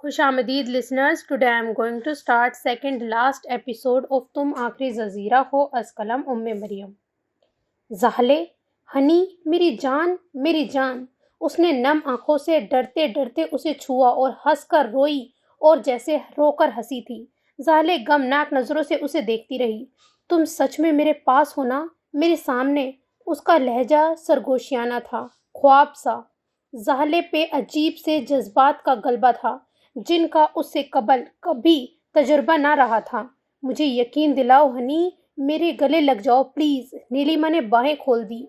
خوش آمدید listeners. Today I am going to start second last episode of تم آخری جزیرہ ہو از قلم مریم. زہلے، ہنی، میری جان. اس نے نم آنکھوں سے ڈرتے ڈرتے اسے چھوا اور ہنس کر روئی اور جیسے رو کر ہنسی تھی. زہلے غمناک نظروں سے اسے دیکھتی رہی. تم سچ میں میرے پاس ہو نا، میرے سامنے؟ اس کا لہجہ سرگوشیانہ تھا، خواب سا. زہلے پہ عجیب سے جذبات کا غلبہ تھا جن کا اس سے قبل کبھی تجربہ نہ رہا تھا. مجھے یقین دلاؤ ہنی، میرے گلے لگ جاؤ پلیز. نیلیما نے باہیں کھول دی،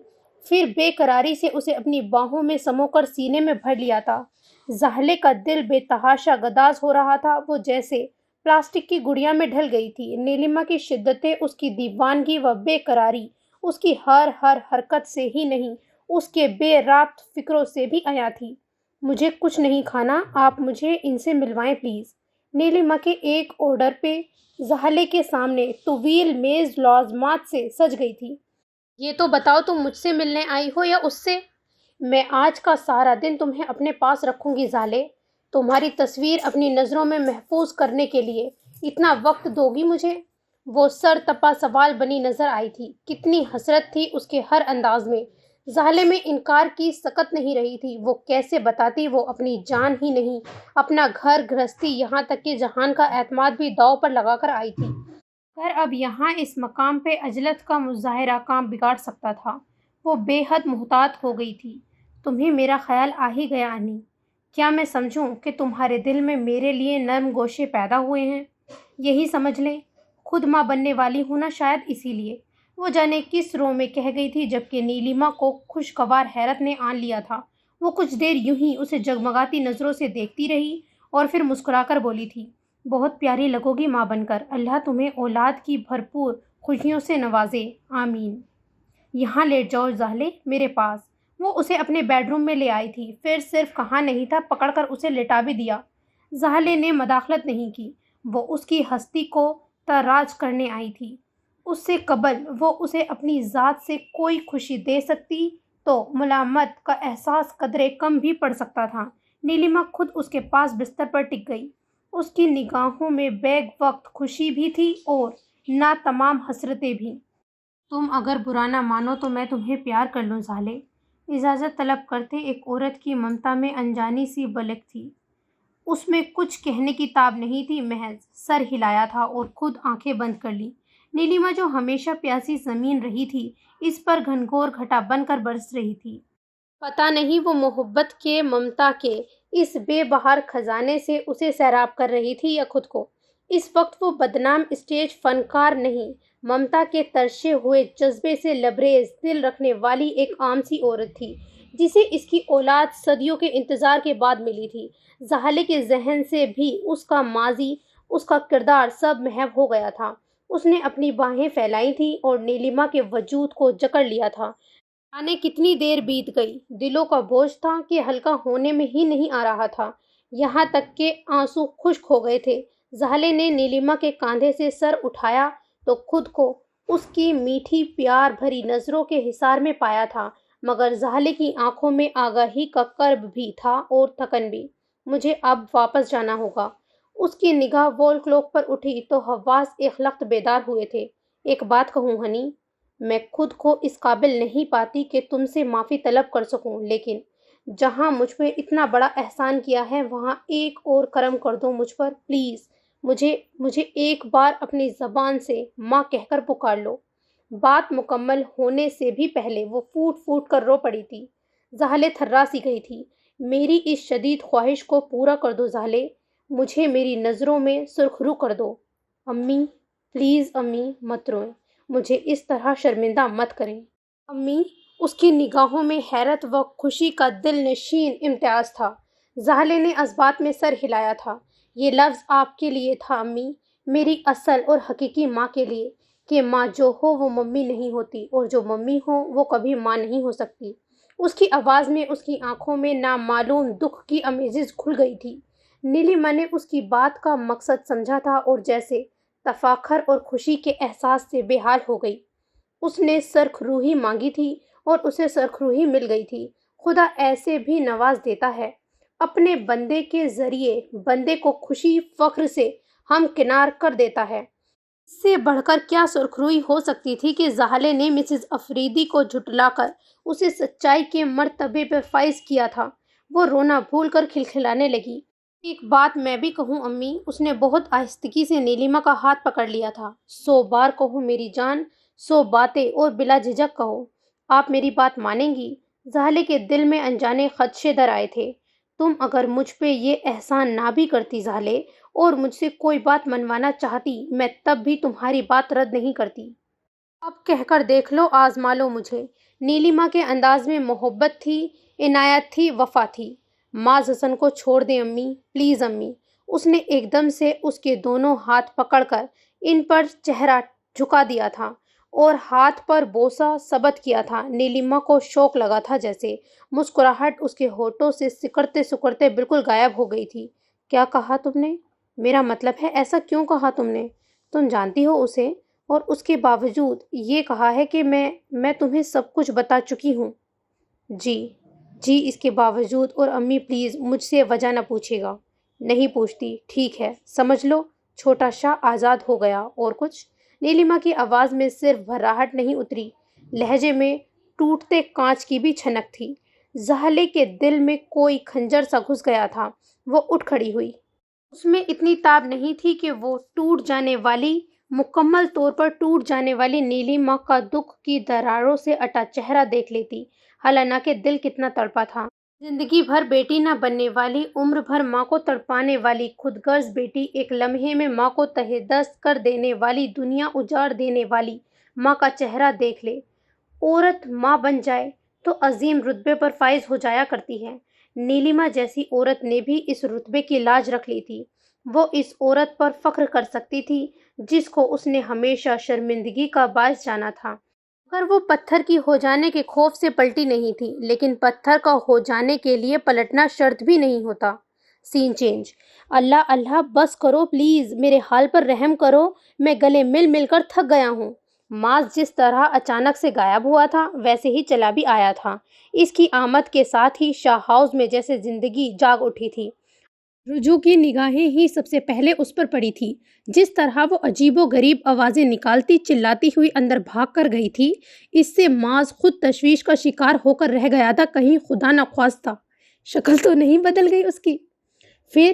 پھر بے قراری سے اسے اپنی باہوں میں سمو کر سینے میں بھر لیا تھا. زہلے کا دل بے تحاشا گداز ہو رہا تھا. وہ جیسے پلاسٹک کی گڑیا میں ڈھل گئی تھی. نیلیما کی شدتیں، اس کی دیوانگی و بے قراری اس کی ہر حرکت سے ہی نہیں، اس کے بے ربط فکروں سے بھی عیاں تھی. مجھے کچھ نہیں کھانا، آپ مجھے ان سے ملوائیں پلیز. نیلیما کے ایک آرڈر پہ زہلے کے سامنے طویل میز لازمات سے سج گئی تھی. یہ تو بتاؤ تم مجھ سے ملنے آئی ہو یا اس سے؟ میں آج کا سارا دن تمہیں اپنے پاس رکھوں گی زہلے. تمہاری تصویر اپنی نظروں میں محفوظ کرنے کے لیے اتنا وقت دو گی مجھے؟ وہ سر تپا سوال بنی نظر آئی تھی. کتنی حسرت تھی اس کے ہر انداز میں. زہلے میں انکار کی سکت نہیں رہی تھی. وہ کیسے بتاتی وہ اپنی جان ہی نہیں، اپنا گھر گرہستی، یہاں تک کہ جہان کا اعتماد بھی داؤ پر لگا کر آئی تھی. پر اب یہاں اس مقام پہ عجلت کا مظاہرہ کام بگاڑ سکتا تھا. وہ بے حد محتاط ہو گئی تھی. تمہیں میرا خیال آ ہی گیا انی. کیا میں سمجھوں کہ تمہارے دل میں میرے لیے نرم گوشے پیدا ہوئے ہیں؟ یہی سمجھ لیں. خود ماں بننے والی ہوں نا، شاید اسی لیے. وہ جانے کس رو میں کہہ گئی تھی جبکہ نیلیما کو خوشگوار حیرت نے آن لیا تھا. وہ کچھ دیر یوں ہی اسے جگمگاتی نظروں سے دیکھتی رہی اور پھر مسکرا کر بولی تھی، بہت پیاری لگو گی ماں بن کر. اللہ تمہیں اولاد کی بھرپور خوشیوں سے نوازے، آمین. یہاں لیٹ جاؤ زہلے، میرے پاس. وہ اسے اپنے بیڈ روم میں لے آئی تھی. پھر صرف کہا نہیں تھا، پکڑ کر اسے لٹا بھی دیا. زہلے نے مداخلت نہیں کی. وہ اس کی ہستی کو تاراج کرنے آئی تھی. اس سے قبل وہ اسے اپنی ذات سے کوئی خوشی دے سکتی تو ملامت کا احساس قدرے کم بھی پڑ سکتا تھا. نیلیما خود اس کے پاس بستر پر ٹک گئی. اس کی نگاہوں میں بیک وقت خوشی بھی تھی اور نہ تمام حسرتیں بھی. تم اگر برا نہ مانو تو میں تمہیں پیار کر لوں زہلے. اجازت طلب کرتے ایک عورت کی ممتا میں انجانی سی بلک تھی. اس میں کچھ کہنے کی تاب نہیں تھی، محض سر ہلایا تھا اور خود آنکھیں بند کر لی. نیلیما جو ہمیشہ پیاسی زمین رہی تھی اس پر گھنگھور گھٹا بن کر برس رہی تھی. پتہ نہیں وہ محبت کے، ممتا کے اس بے بہار خزانے سے اسے سیراب کر رہی تھی یا خود کو. اس وقت وہ بدنام اسٹیج فنکار نہیں، ممتا کے ترشے ہوئے جذبے سے لبریز دل رکھنے والی ایک عام سی عورت تھی جسے اس کی اولاد صدیوں کے انتظار کے بعد ملی تھی. زہلے کے ذہن سے بھی اس کا ماضی، اس کا کردار سب محو ہو گیا تھا. اس نے اپنی باہیں پھیلائی تھیں اور نیلیما کے وجود کو جکڑ لیا تھا. جانے کتنی دیر بیت گئی. دلوں کا بوجھ تھا کہ ہلکا ہونے میں ہی نہیں آ رہا تھا، یہاں تک کہ آنسو خشک ہو گئے تھے. زہلے نے نیلیما کے کاندھے سے سر اٹھایا تو خود کو اس کی میٹھی پیار بھری نظروں کے حصار میں پایا تھا، مگر زہلے کی آنکھوں میں آگاہی کا کرب بھی تھا اور تھکن بھی. مجھے اب واپس جانا ہوگا. اس کی نگاہ وال کلاک پر اٹھی تو حواس ایک لخت بیدار ہوئے تھے. ایک بات کہوں ہنی، میں خود کو اس قابل نہیں پاتی کہ تم سے معافی طلب کر سکوں، لیکن جہاں مجھ پہ اتنا بڑا احسان کیا ہے وہاں ایک اور کرم کر دو مجھ پر پلیز. مجھے ایک بار اپنی زبان سے ماں کہہ کر پکار لو. بات مکمل ہونے سے بھی پہلے وہ پھوٹ پھوٹ کر رو پڑی تھی. زہلے تھرا سی گئی تھی. میری اس شدید خواہش کو پورا کر دو زہلے، مجھے میری نظروں میں سرخرو کر دو. امی پلیز، امی مت روئیں، مجھے اس طرح شرمندہ مت کریں. امی؟ اس کی نگاہوں میں حیرت و خوشی کا دل نشین امتیاز تھا. زہلے نے اثبات میں سر ہلایا تھا. یہ لفظ آپ کے لیے تھا امی، میری اصل اور حقیقی ماں کے لیے، کہ ماں جو ہو وہ ممی نہیں ہوتی اور جو ممی ہو وہ کبھی ماں نہیں ہو سکتی. اس کی آواز میں، اس کی آنکھوں میں نامعلوم دکھ کی امیزز کھل گئی تھی. نیلیما نے اس کی بات کا مقصد سمجھا تھا اور جیسے تفاخر اور خوشی کے احساس سے بے حال ہو گئی. اس نے سرخ روحی مانگی تھی اور اسے سرخ روحی مل گئی تھی. خدا ایسے بھی نواز دیتا ہے. اپنے بندے کے ذریعے بندے کو خوشی فخر سے ہمکنار کر دیتا ہے۔ اس سے بڑھ کر کیا سرخروئی ہو سکتی تھی کہ زہلے نے مسز افریدی کو جھٹلا کر اسے سچائی کے مرتبے پر فائز کیا تھا۔ وہ رونا بھول کر کھلکھلانے لگی۔ ایک بات میں بھی کہوں امی، اس نے بہت آہستگی سے نیلما کا ہاتھ پکڑ لیا تھا۔ 100 بار کہو میری جان، 100 باتیں اور بلا جھجک کہو۔ آپ میری بات مانیں گی؟ زہلے کے دل میں انجانے خدشے در آئے تھے۔ تم اگر مجھ پہ یہ احسان نہ بھی کرتی زہلے، اور مجھ سے کوئی بات منوانا چاہتی، میں تب بھی تمہاری بات رد نہیں کرتی۔ اب کہہ کر دیکھ لو، آزما لو مجھے۔ نیلما کے انداز میں محبت تھی، عنایت تھی، وفا تھی۔ معاذ حسن کو چھوڑ دیں امی، پلیز امی۔ اس نے ایک دم سے اس کے دونوں ہاتھ پکڑ کر ان پر چہرہ جھکا دیا تھا اور ہاتھ پر بوسہ ثبت کیا تھا۔ نیلما کو شوق لگا تھا، جیسے مسکراہٹ اس کے ہونٹوں سے سکڑتے سکڑتے بالکل غائب ہو گئی تھی۔ کیا کہا تم نے؟ میرا مطلب ہے ایسا کیوں کہا تم نے؟ تم جانتی ہو اسے، اور اس کے باوجود یہ کہا ہے کہ میں تمہیں سب کچھ بتا چکی ہوں۔ جی اس کے باوجود۔ اور امی پلیز مجھ سے وجہ نہ پوچھے گا۔ نہیں پوچھتی، ٹھیک ہے، سمجھ لو چھوٹا شاہ آزاد ہو گیا۔ اور کچھ؟ نیلما کی آواز میں صرف بھراہٹ نہیں اتری، لہجے میں ٹوٹتے کانچ کی بھی چھنک تھی۔ زہلے کے دل میں کوئی خنجر سا گھس گیا تھا۔ وہ اٹھ کھڑی ہوئی۔ اس میں اتنی تاب نہیں تھی کہ وہ مکمل طور پر ٹوٹ جانے والی نیلما کا دکھ کی دراروں سے اٹا چہرہ دیکھ لیتی۔ حالانکہ دل کتنا تڑپا تھا۔ زندگی بھر بیٹی نہ بننے والی، عمر بھر ماں کو تڑپانے والی خود غرض بیٹی، ایک لمحے میں ماں کو تہہ دست کر دینے والی، دنیا اجاڑ دینے والی ماں کا چہرہ دیکھ لے۔ عورت ماں بن جائے تو عظیم رتبے پر فائز ہو جایا کرتی ہے۔ نیلما جیسی عورت نے بھی اس رتبے کی لاج رکھ لی تھی۔ وہ اس عورت پر فخر کر سکتی تھی جس کو اس نے ہمیشہ شرمندگی کا باعث جانا تھا۔ مگر وہ پتھر کی ہو جانے کے خوف سے پلٹی نہیں تھی، لیکن پتھر کا ہو جانے کے لیے پلٹنا شرط بھی نہیں ہوتا۔ سین چینج۔ اللہ اللہ، بس کرو پلیز، میرے حال پر رحم کرو، میں گلے مل مل کر تھک گیا ہوں۔ معاذ جس طرح اچانک سے غائب ہوا تھا، ویسے ہی چلا بھی آیا تھا۔ اس کی آمد کے ساتھ ہی شاہ ہاؤس میں جیسے زندگی جاگ اٹھی تھی۔ رجوع کی نگاہیں ہی سب سے پہلے اس پر پڑی تھی۔ جس طرح وہ عجیب و غریب آوازیں نکالتی چلاتی ہوئی اندر بھاگ کر گئی تھی، اس سے معاذ خود تشویش کا شکار ہو کر رہ گیا تھا، کہیں خدا نخواستہ شکل تو نہیں بدل گئی اس کی۔ پھر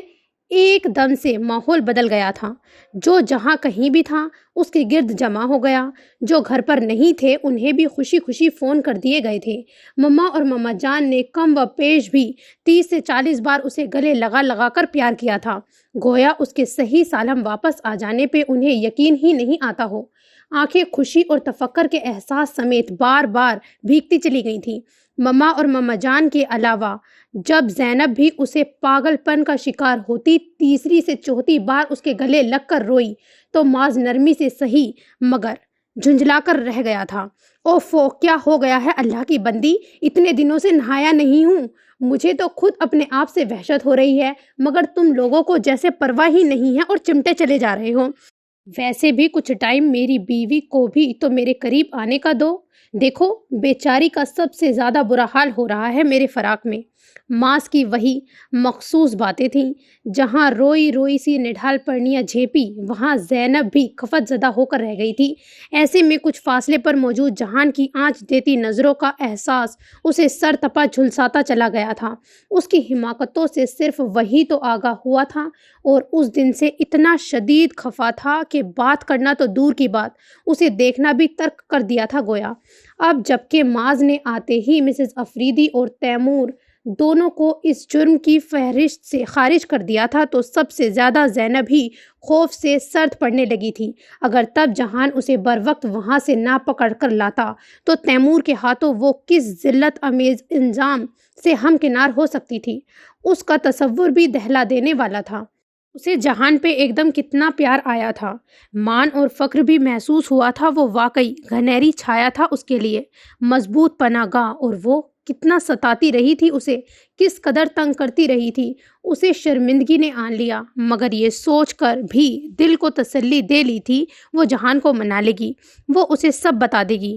ایک دم سے ماحول بدل گیا تھا۔ جو جہاں کہیں بھی تھا اس کے گرد جمع ہو گیا۔ جو گھر پر نہیں تھے انہیں بھی خوشی خوشی فون کر دیے گئے تھے۔ مما اور مما جان نے کم و پیش بھی 30 سے 40 بار اسے گلے لگا لگا کر پیار کیا تھا، گویا اس کے صحیح سالم واپس آ جانے پہ انہیں یقین ہی نہیں آتا ہو۔ آنکھیں خوشی اور تفکر کے احساس سمیت بار بار بھیگتی چلی گئی تھیں۔ مما اور مما جان کے علاوہ جب زینب بھی اسے پاگل پن کا شکار ہوتی، تیسری سے چوتھی بار اس کے گلے لگ کر روئی تو معاذ نرمی سے سہی مگر جھنجھلا کر رہ گیا تھا۔ اوفو، کیا ہو گیا ہے اللہ کی بندی، اتنے دنوں سے نہایا نہیں ہوں، مجھے تو خود اپنے آپ سے وحشت ہو رہی ہے، مگر تم لوگوں کو جیسے پرواہ ہی نہیں ہے اور چمٹے چلے جا رہے ہو۔ ویسے بھی کچھ ٹائم میری بیوی کو بھی تو میرے قریب آنے کا دو۔ دیکھو بیچاری کا سب سے زیادہ برا حال ہو رہا ہے میرے فراق میں۔ معاذ کی وہی مخصوص باتیں تھیں۔ جہاں روئی روئی سی نڈھال پرنیاں جھیپی، وہاں زینب بھی خفت زدہ ہو کر رہ گئی تھی۔ ایسے میں کچھ فاصلے پر موجود جہان کی آنچ دیتی نظروں کا احساس اسے سر تپا جھلساتا چلا گیا تھا۔ اس کی حماقتوں سے صرف وہی تو آگاہ ہوا تھا، اور اس دن سے اتنا شدید خفا تھا کہ بات کرنا تو دور کی بات، اسے دیکھنا بھی ترک کر دیا تھا گویا۔ اب جبکہ معاذ نے آتے ہی مسز افریدی اور تیمور دونوں کو اس جرم کی فہرست سے خارج کر دیا تھا، تو سب سے زیادہ زینب ہی خوف سے سرد پڑنے لگی تھی۔ اگر تب جہان اسے بروقت وہاں سے نہ پکڑ کر لاتا تو تیمور کے ہاتھوں وہ کس ذلت امیز انجام سے ہمکنار ہو سکتی تھی، اس کا تصور بھی دہلا دینے والا تھا۔ اسے جہان پہ ایک دم کتنا پیار آیا تھا، مان اور فخر بھی محسوس ہوا تھا۔ وہ واقعی گھنیری چھایا تھا اس کے لیے، مضبوط پناہ گاہ، اور وہ کتنا ستاتی رہی تھی اسے، کس قدر تنگ کرتی رہی تھی۔ اسے شرمندگی نے آن لیا، مگر یہ سوچ کر بھی دل کو تسلی دے لی تھی وہ جہان کو منا لے گی، وہ اسے سب بتا دے گی۔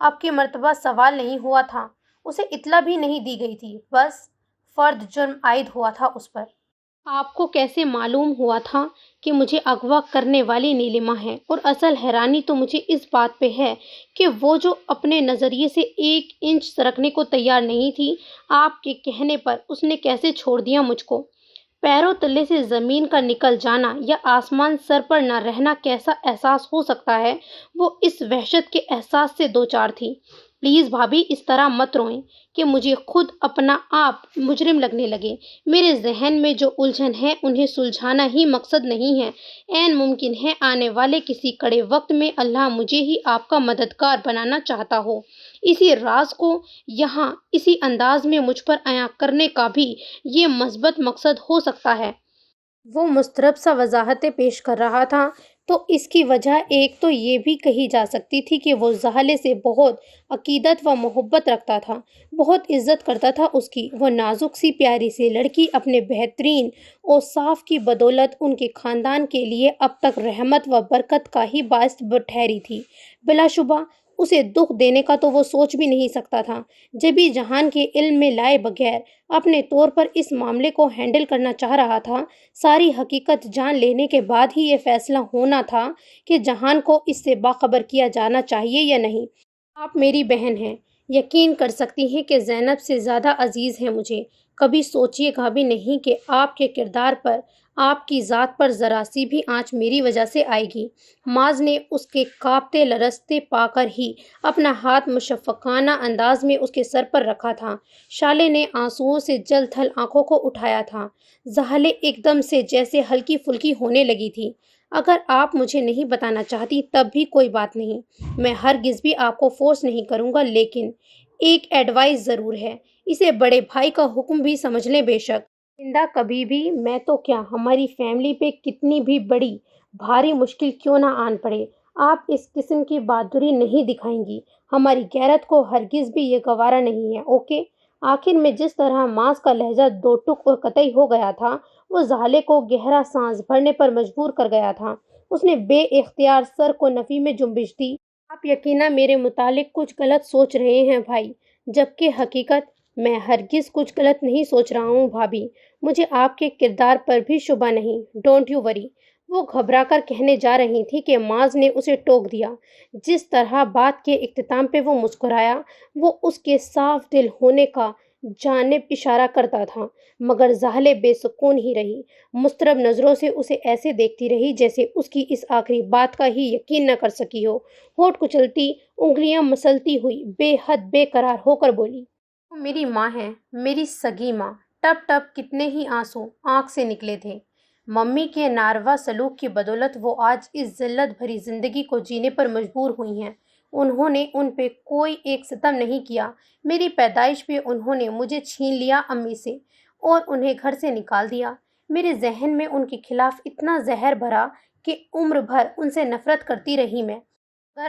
آپ کی مرتبہ سوال نہیں ہوا تھا، اسے اطلاع بھی نہیں دی گئی تھی، بس فرد جرم عائد ہوا تھا اس پر۔ آپ کو کیسے معلوم ہوا تھا کہ مجھے اغوا کرنے والی نیلما ہے؟ اور اصل حیرانی تو مجھے اس بات پہ ہے کہ وہ جو اپنے نظریے سے 1 انچ سرکنے کو تیار نہیں تھی، آپ کے کہنے پر اس نے کیسے چھوڑ دیا مجھ کو؟ پیروں تلے سے زمین کا نکل جانا یا آسمان سر پر نہ رہنا کیسا احساس ہو سکتا ہے، وہ اس وحشت کے احساس سے دوچار تھی۔ پلیز بھابھی، اس طرح مت روئیں کہ مجھے خود اپنا آپ مجرم لگنے لگے۔ میرے ذہن میں جو الجھن ہے انہیں سلجھانا ہی مقصد نہیں ہے۔ عین ممکن ہے آنے والے کسی کڑے وقت میں اللہ مجھے ہی آپ کا مددگار بنانا چاہتا ہو۔ اسی راز کو یہاں اسی انداز میں مجھ پر عیاں کرنے کا بھی یہ مثبت مقصد ہو سکتا ہے۔ وہ مضطرب سا وضاحتیں پیش کر رہا تھا، تو اس کی وجہ ایک تو یہ بھی کہی جا سکتی تھی کہ وہ زہلے سے بہت عقیدت و محبت رکھتا تھا، بہت عزت کرتا تھا اس کی۔ وہ نازک سی پیاری سی لڑکی اپنے بہترین اوصاف کی بدولت ان کے خاندان کے لیے اب تک رحمت و برکت کا ہی باعث ٹھہری تھی۔ بلا شبہ اسے دکھ دینے کا تو وہ سوچ بھی نہیں سکتا تھا۔ جبھی جہان کے علم میں لائے بغیر اپنے طور پر اس معاملے کو ہینڈل کرنا چاہ رہا تھا، ساری حقیقت جان لینے کے بعد ہی یہ فیصلہ ہونا تھا کہ جہان کو اس سے باخبر کیا جانا چاہیے یا نہیں۔ آپ میری بہن ہیں، یقین کر سکتی ہیں کہ زینب سے زیادہ عزیز ہیں مجھے۔ کبھی سوچیے گا بھی نہیں کہ آپ کے کردار پر، آپ کی ذات پر ذرا سی بھی آنچ میری وجہ سے آئے گی۔ معاذ نے اس کے کانپتے لرزتے پا کر ہی اپنا ہاتھ مشفقانہ انداز میں اس کے سر پر رکھا تھا۔ شالے نے آنسوؤں سے جل تھل آنکھوں کو اٹھایا تھا۔ زہلے ایک دم سے جیسے ہلکی پھلکی ہونے لگی تھی۔ اگر آپ مجھے نہیں بتانا چاہتی تب بھی کوئی بات نہیں، میں ہرگز بھی آپ کو فورس نہیں کروں گا، لیکن ایک ایڈوائز ضرور ہے، اسے بڑے بھائی کا حکم بھی سمجھ لیں۔ بے شک زندہ کبھی بھی میں تو کیا، ہماری فیملی پہ کتنی بھی بڑی بھاری مشکل کیوں نہ آن پڑے، آپ اس قسم کی بہادری نہیں دکھائیں گی۔ ہماری غیرت کو ہرگز بھی یہ گوارا نہیں ہے، اوکے؟ آخر میں جس طرح معاذ کا لہجہ دو ٹک اور قطعی ہو گیا تھا، وہ زہلے کو گہرا سانس بھرنے پر مجبور کر گیا تھا۔ اس نے بے اختیار سر کو نفی میں جنبش دی۔ آپ یقیناً میرے متعلق کچھ غلط سوچ رہے ہیں بھائی، جبکہ حقیقت میں ہرگز کچھ غلط نہیں سوچ رہا ہوں بھابھی۔ مجھے آپ کے کردار پر بھی شبہ نہیں، ڈونٹ یو وری۔ وہ گھبرا کر کہنے جا رہی تھی کہ معاذ نے اسے ٹوک دیا۔ جس طرح بات کے اختتام پہ وہ مسکرایا، وہ اس کے صاف دل ہونے کا جانب اشارہ کرتا تھا، مگر زہلے بے سکون ہی رہی، مضطرب نظروں سے اسے ایسے دیکھتی رہی جیسے اس کی اس آخری بات کا ہی یقین نہ کر سکی ہو۔ ہونٹ کچلتی، انگلیاں مسلتی ہوئی بے حد بے قرار ہو کر بولی، "وہ میری ماں ہے، میری سگی ماں۔" ٹپ ٹپ کتنے ہی آنسو آنکھ سے نکلے تھے۔ ممی کے ناروا سلوک کی بدولت وہ آج اس ذلت بھری زندگی کو جینے پر مجبور ہوئی ہیں۔ انہوں نے ان پہ کوئی ایک ستم نہیں کیا۔ میری پیدائش پہ انہوں نے مجھے چھین لیا امی سے اور انہیں گھر سے نکال دیا۔ میرے ذہن میں ان کے خلاف اتنا زہر بھرا کہ عمر بھر ان سے نفرت کرتی رہی میں۔ مگر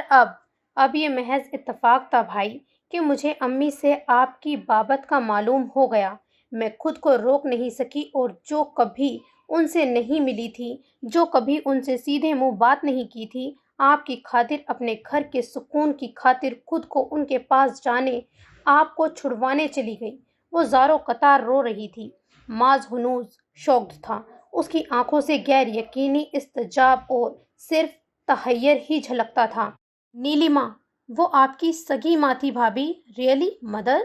اب یہ محض اتفاق تھا بھائی کہ مجھے امی سے آپ کی بابت کا معلوم ہو گیا۔ میں خود کو روک نہیں سکی اور جو کبھی ان سے نہیں ملی تھی، جو کبھی ان سے سیدھے منہ بات نہیں کی تھی، آپ کی خاطر، اپنے گھر کے سکون کی خاطر خود کو ان کے پاس جانے، آپ کو چھڑوانے چلی گئی۔ وہ زاروں قطار رو رہی تھی۔ معاذ ہنوز شاکڈ تھا۔ اس کی آنکھوں سے غیر یقینی استعجاب اور صرف تحیر ہی جھلکتا تھا۔ نیلما، وہ آپ کی سگی ماں تھی بھابھی؟ Really mother?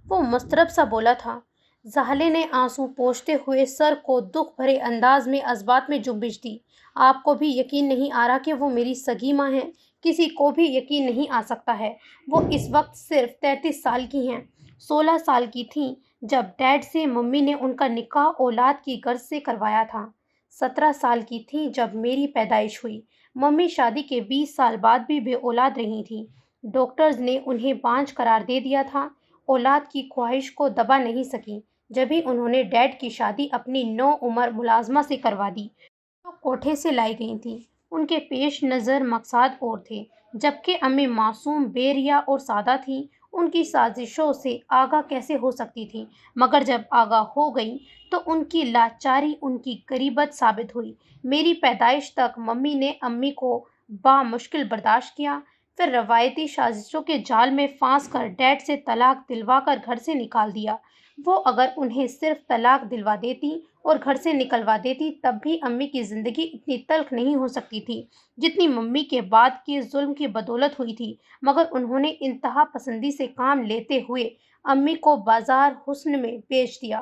وہ مضطرب سا بولا تھا۔ زہلے نے آنسو پوچھتے ہوئے سر کو دکھ بھرے انداز میں اثبات میں جنبش دی۔ آپ کو بھی یقین نہیں آ رہا کہ وہ میری سگی ماں ہیں؟ کسی کو بھی یقین نہیں آ سکتا ہے۔ وہ اس وقت صرف 33 سال کی ہیں۔ 16 سال کی تھیں جب ڈیڈ سے ممی نے ان کا نکاح اولاد کی غرض سے کروایا تھا۔ 17 سال کی تھیں جب میری پیدائش ہوئی۔ ممی شادی کے 20 سال بعد بھی بے اولاد رہی تھیں۔ ڈاکٹرز نے انہیں بانجھ قرار دے دیا تھا۔ اولاد کی خواہش کو دبا نہیں سکیں، جبھی انہوں نے ڈیڈ کی شادی اپنی نوعمر ملازمہ سے کروا دی، جو کوٹھے سے لائی گئی تھیں۔ ان کے پیش نظر مقاصد اور تھے، جبکہ امی معصوم، بے ریا اور سادہ تھیں۔ ان کی سازشوں سے آگاہ کیسے ہو سکتی تھیں؟ مگر جب آگاہ ہو گئیں تو ان کی لاچاری ان کی غریبت ثابت ہوئی۔ میری پیدائش تک ممی نے امی کو بامشکل برداشت کیا۔ پھر روایتی سازشوں کے جال میں پھانس کر ڈیڈ سے طلاق دلوا کر گھر سے نکال دیا۔ وہ اگر انہیں صرف طلاق دلوا دیتی اور گھر سے نکلوا دیتی تب بھی امی کی زندگی اتنی تلخ نہیں ہو سکتی تھی جتنی ممی کے بعد کے ظلم کی بدولت ہوئی تھی، مگر انہوں نے انتہا پسندی سے کام لیتے ہوئے امی کو بازار حسن میں بیچ دیا،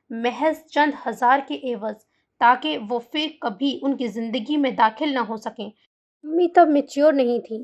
محض چند ہزار کے عوض، تاکہ وہ پھر کبھی ان کی زندگی میں داخل نہ ہو سکیں۔ امی تب میچور نہیں تھیں،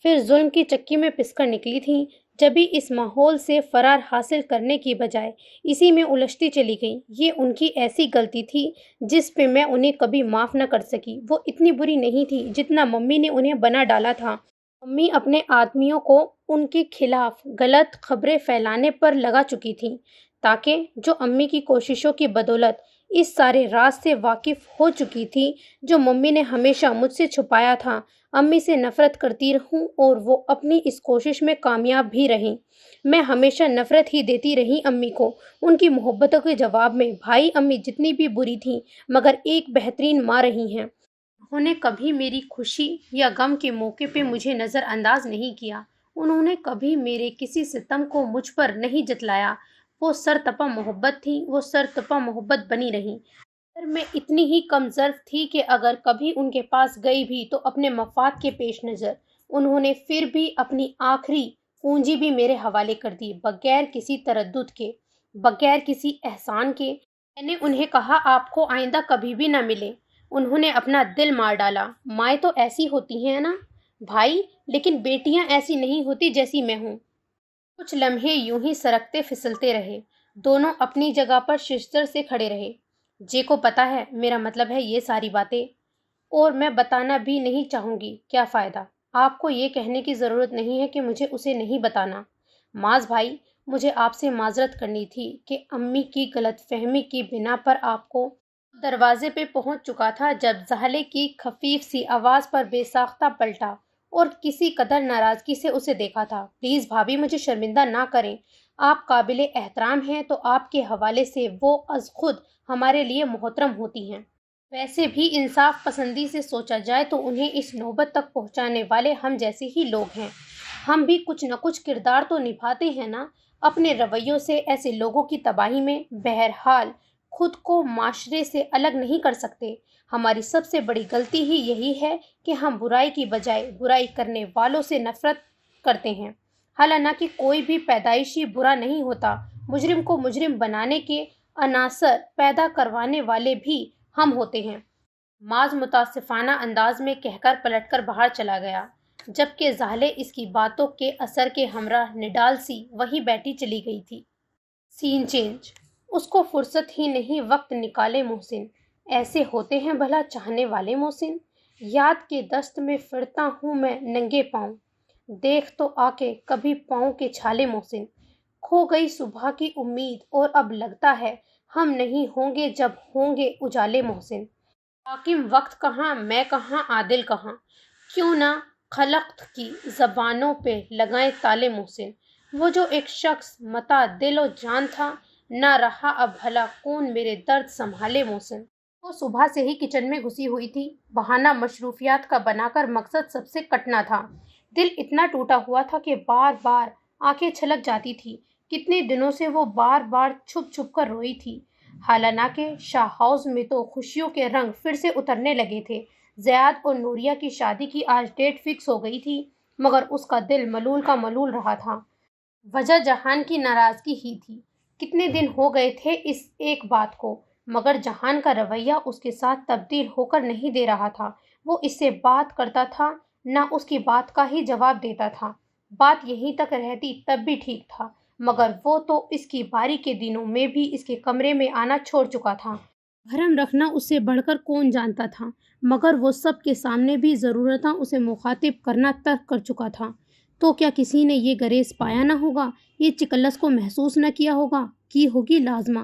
پھر ظلم کی چکی میں پس کر نکلی تھیں، جبھی اس ماحول سے فرار حاصل کرنے کی بجائے اسی میں الجھتی چلی گئیں۔ یہ ان کی ایسی غلطی تھی جس پہ میں انہیں کبھی معاف نہ کر سکی۔ وہ اتنی بری نہیں تھی جتنا ممی نے انہیں بنا ڈالا تھا۔ ممی اپنے آدمیوں کو ان کے خلاف غلط خبریں پھیلانے پر لگا چکی تھیں، تاکہ جو امی کی کوششوں کی بدولت اس سارے راز سے واقف ہو چکی تھی جو ممی نے ہمیشہ مجھ سے چھپایا تھا، امی سے نفرت کرتی رہوں اور وہ اپنی اس کوشش میں کامیاب بھی رہیں۔ میں ہمیشہ نفرت ہی دیتی رہی امی کو۔ ان کی محبتوں کے جواب میں بھائی امی جتنی بھی بری تھیں مگر ایک بہترین ماں رہی ہیں۔ انہوں نے کبھی میری خوشی یا غم کے موقع پہ مجھے نظر انداز نہیں کیا۔ انہوں نے کبھی میرے کسی ستم کو مجھ پر نہیں جتلایا۔ وہ سرتپا محبت تھی، وہ سرتپا محبت بنی رہیں۔ مگر میں اتنی ہی کم ظرف تھی کہ اگر کبھی ان کے پاس گئی بھی تو اپنے مفاد کے پیش نظر۔ انہوں نے پھر بھی اپنی آخری پونجی بھی میرے حوالے کر دی، بغیر کسی تردد کے، بغیر کسی احسان کے۔ میں نے انہیں کہا آپ کو آئندہ کبھی بھی نہ ملے۔ انہوں نے اپنا دل مار ڈالا۔ مائیں تو ایسی ہوتی ہیں نا بھائی، لیکن بیٹیاں ایسی نہیں ہوتی جیسی میں ہوں۔ کچھ لمحے یوں ہی سرکتے پھسلتے رہے، دونوں اپنی جگہ پر ششدر سے کھڑے رہے۔ جے کو پتا ہے میرا مطلب ہے یہ ساری باتیں، اور میں بتانا بھی نہیں چاہوں گی۔ کیا فائدہ؟ آپ کو یہ کہنے کی ضرورت نہیں ہے کہ مجھے اسے نہیں بتانا۔ معاذ بھائی، مجھے آپ سے معذرت کرنی تھی کہ امی کی غلط فہمی کی بنا پر آپ کو دروازے پہ پہنچ چکا تھا جب زہلے کی خفیف سی آواز پر بے ساختہ پلٹا اور کسی قدر ناراضگی سے اسے دیکھا تھا۔ پلیز بھابھی مجھے شرمندہ نہ کریں، آپ قابل احترام ہیں تو آپ کے حوالے سے وہ از خود ہمارے لیے محترم ہوتی ہیں۔ ویسے بھی انصاف پسندی سے سوچا جائے تو انہیں اس نوبت تک پہنچانے والے ہم جیسے ہی لوگ ہیں۔ ہم بھی کچھ نہ کچھ کردار تو نبھاتے ہیں نا اپنے رویوں سے ایسے لوگوں کی تباہی میں۔ بہرحال خود کو معاشرے سے الگ نہیں کر سکتے۔ ہماری سب سے بڑی غلطی ہی یہی ہے کہ ہم برائی کی بجائے برائی کرنے والوں سے نفرت کرتے ہیں، حالانکہ کوئی بھی پیدائشی برا نہیں ہوتا، مجرم کو مجرم بنانے کے عناصر پیدا کروانے والے بھی ہم ہوتے ہیں۔ معاذ متاسفانہ انداز میں کہہ کر پلٹ کر باہر چلا گیا، جبکہ زہلے اس کی باتوں کے اثر کے ہمراہ نڈال سی وہی بیٹھی چلی گئی تھی۔ سین چینج۔ اس کو فرصت ہی نہیں وقت نکالے محسن، ایسے ہوتے ہیں بھلا چاہنے والے محسن۔ یاد کے دست میں پھرتا ہوں میں ننگے پاؤں، دیکھ تو آ کے کبھی پاؤں کے چھالے محسن۔ کھو گئی صبح کی امید اور اب لگتا ہے ہم نہیں ہوں گے جب ہوں گے اجالے محسن۔ حاکم وقت کہاں، میں کہاں، عادل کہاں، کیوں نہ خلقت کی زبانوں پہ لگائیں تالے محسن۔ وہ جو ایک شخص متاع دل و جان تھا، نہ رہا اب بھلا کون میرے درد سنبھالے محسن۔ وہ صبح سے ہی کچن میں گھسی ہوئی تھی، بہانہ مصروفیات کا بنا کر مقصد سب سے کٹنا تھا۔ دل اتنا ٹوٹا ہوا تھا کہ بار بار آنکھیں چھلک جاتی تھی۔ کتنے دنوں سے وہ بار بار چھپ چھپ کر روئی تھی۔ حالانکہ شاہ ہاؤس میں تو خوشیوں کے رنگ پھر سے اترنے لگے تھے۔ زیاد اور نوریہ کی شادی کی آج ڈیٹ فکس ہو گئی تھی، مگر اس کا دل ملول کا ملول رہا تھا۔ وجہ جہان کی ناراضگی ہی تھی۔ کتنے دن ہو گئے تھے اس ایک بات کو، مگر جہان کا رویہ اس کے ساتھ تبدیل ہو کر نہیں دے رہا تھا۔ وہ اس سے بات کرتا تھا، نہ اس کی بات کا ہی جواب دیتا تھا۔ بات یہیں تک رہتی تب بھی ٹھیک تھا، مگر وہ تو اس کی باری کے دنوں میں بھی اس کے کمرے میں آنا چھوڑ چکا تھا۔ بھرم رکھنا اس سے بڑھ کر کون جانتا تھا، مگر وہ سب کے سامنے بھی ضرورتاً اسے مخاطب کرنا ترک کر چکا تھا۔ تو کیا کسی نے یہ گریز پایا نہ ہوگا، یہ چکلس کو محسوس نہ کیا ہوگا؟ کی ہوگی لازمہ،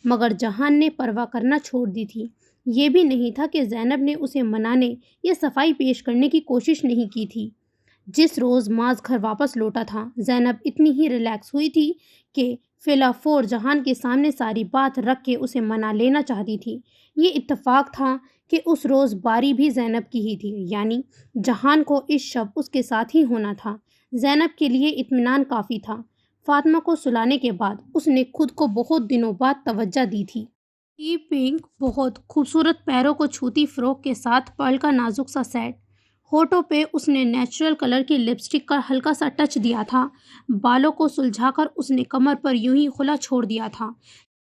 مگر جہان نے پرواہ کرنا چھوڑ دی تھی۔ یہ بھی نہیں تھا کہ زینب نے اسے منانے یا صفائی پیش کرنے کی کوشش نہیں کی تھی۔ جس روز معاذ گھر واپس لوٹا تھا، زینب اتنی ہی ریلیکس ہوئی تھی کہ فلافور جہان کے سامنے ساری بات رکھ کے اسے منا لینا چاہتی تھی۔ یہ اتفاق تھا کہ اس روز باری بھی زینب کی ہی تھی، یعنی جہان کو اس شب اس کے ساتھ ہی ہونا تھا۔ زینب کے لیے اطمینان کافی تھا۔ فاطمہ کو سلانے کے بعد اس نے خود کو بہت دنوں بعد توجہ دی تھی۔ پنک بہت خوبصورت پیروں کو چھوتی فروک کے ساتھ پرل کا نازک سا سیٹ، ہونٹوں پہ اس نے نیچرل کلر کی لپسٹک کا ہلکا سا ٹچ دیا تھا، بالوں کو سلجھا کر اس نے کمر پر یوں ہی کھلا چھوڑ دیا تھا۔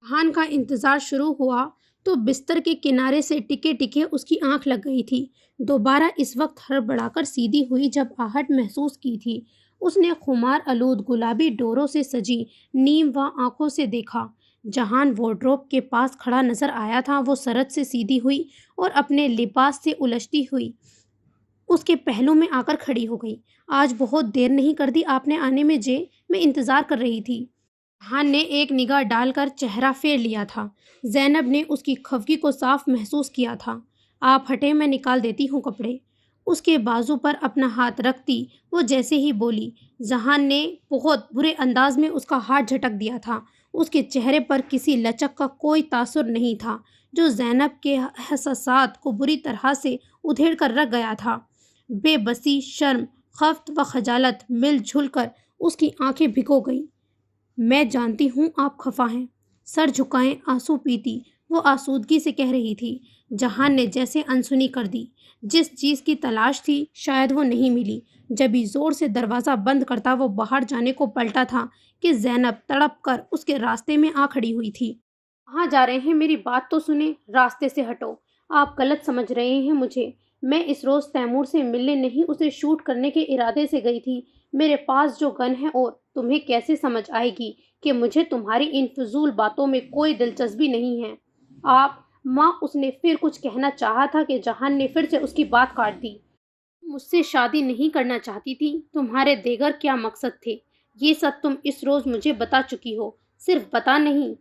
جہان کا انتظار شروع ہوا تو بستر کے کنارے سے ٹکے ٹکے اس کی آنکھ لگ گئی تھی۔ دوبارہ اس وقت ہڑبڑا کر سیدھی ہوئی جب آہٹ محسوس کی تھی۔ اس نے خمار آلود گلابی ڈوروں سے سجی نیم و آنکھوں سے دیکھا۔ جہان وارڈروب کے پاس کھڑا نظر آیا تھا۔ وہ سرد سے سیدھی ہوئی اور اپنے لباس سے الجھتی ہوئی اس کے پہلو میں آ کر کھڑی ہو گئی۔ آج بہت دیر نہیں کر دی آپ نے آنے میں جے، میں انتظار کر رہی تھی۔ جہان نے ایک نگاہ ڈال کر چہرہ پھیر لیا تھا۔ زینب نے اس کی خفگی کو صاف محسوس کیا تھا۔ آپ ہٹیں، میں نکال دیتی ہوں کپڑے۔ اس کے بازو پر اپنا ہاتھ رکھتی وہ جیسے ہی بولی۔ جہان نے بہت برے انداز میں اس کا ہاتھ جھٹک دیا تھا۔ اس کے چہرے پر کسی لچک کا کوئی تاثر نہیں تھا جو زینب کے احساسات کو بری طرح سے ادھیڑ کر رکھ گیا تھا۔ بے بسی، شرم، خفت و خجالت مل جھل کر اس کی آنکھیں بھگو گئیں۔ میں جانتی ہوں آپ خفا ہیں، سر جھکائیں آنسو پیتی وہ آسودگی سے کہہ رہی تھی۔ جہان نے جیسے انسنی کر دی۔ جس چیز کی تلاش تھی شاید وہ نہیں ملی۔ جبھی زور سے دروازہ بند کرتا وہ باہر جانے کو پلٹا تھا کہ زینب تڑپ کر اس کے راستے میں آ کھڑی ہوئی تھی۔ کہاں جا رہے ہیں؟ میری بات تو سنیں، راستے سے ہٹو۔ آپ غلط سمجھ رہے ہیں مجھے۔ میں اس روز تیمور سے ملنے نہیں، اسے شوٹ کرنے کے ارادے سے گئی تھی۔ میرے پاس جو گن ہے، اور تمہیں کیسے سمجھ آئے گی کہ مجھے تمہاری ان فضول باتوں میں کوئی دلچسپی نہیں ہے۔ آپ ماں، اس نے پھر کچھ کہنا چاہا تھا کہ جہان نے پھر سے اس کی بات کاٹ دی۔ مجھ سے شادی نہیں کرنا چاہتی تھی، تمہارے دیگر کیا مقصد تھے؟ یہ سب تم اس روز مجھے بتا چکی ہو۔ صرف بتا نہیں،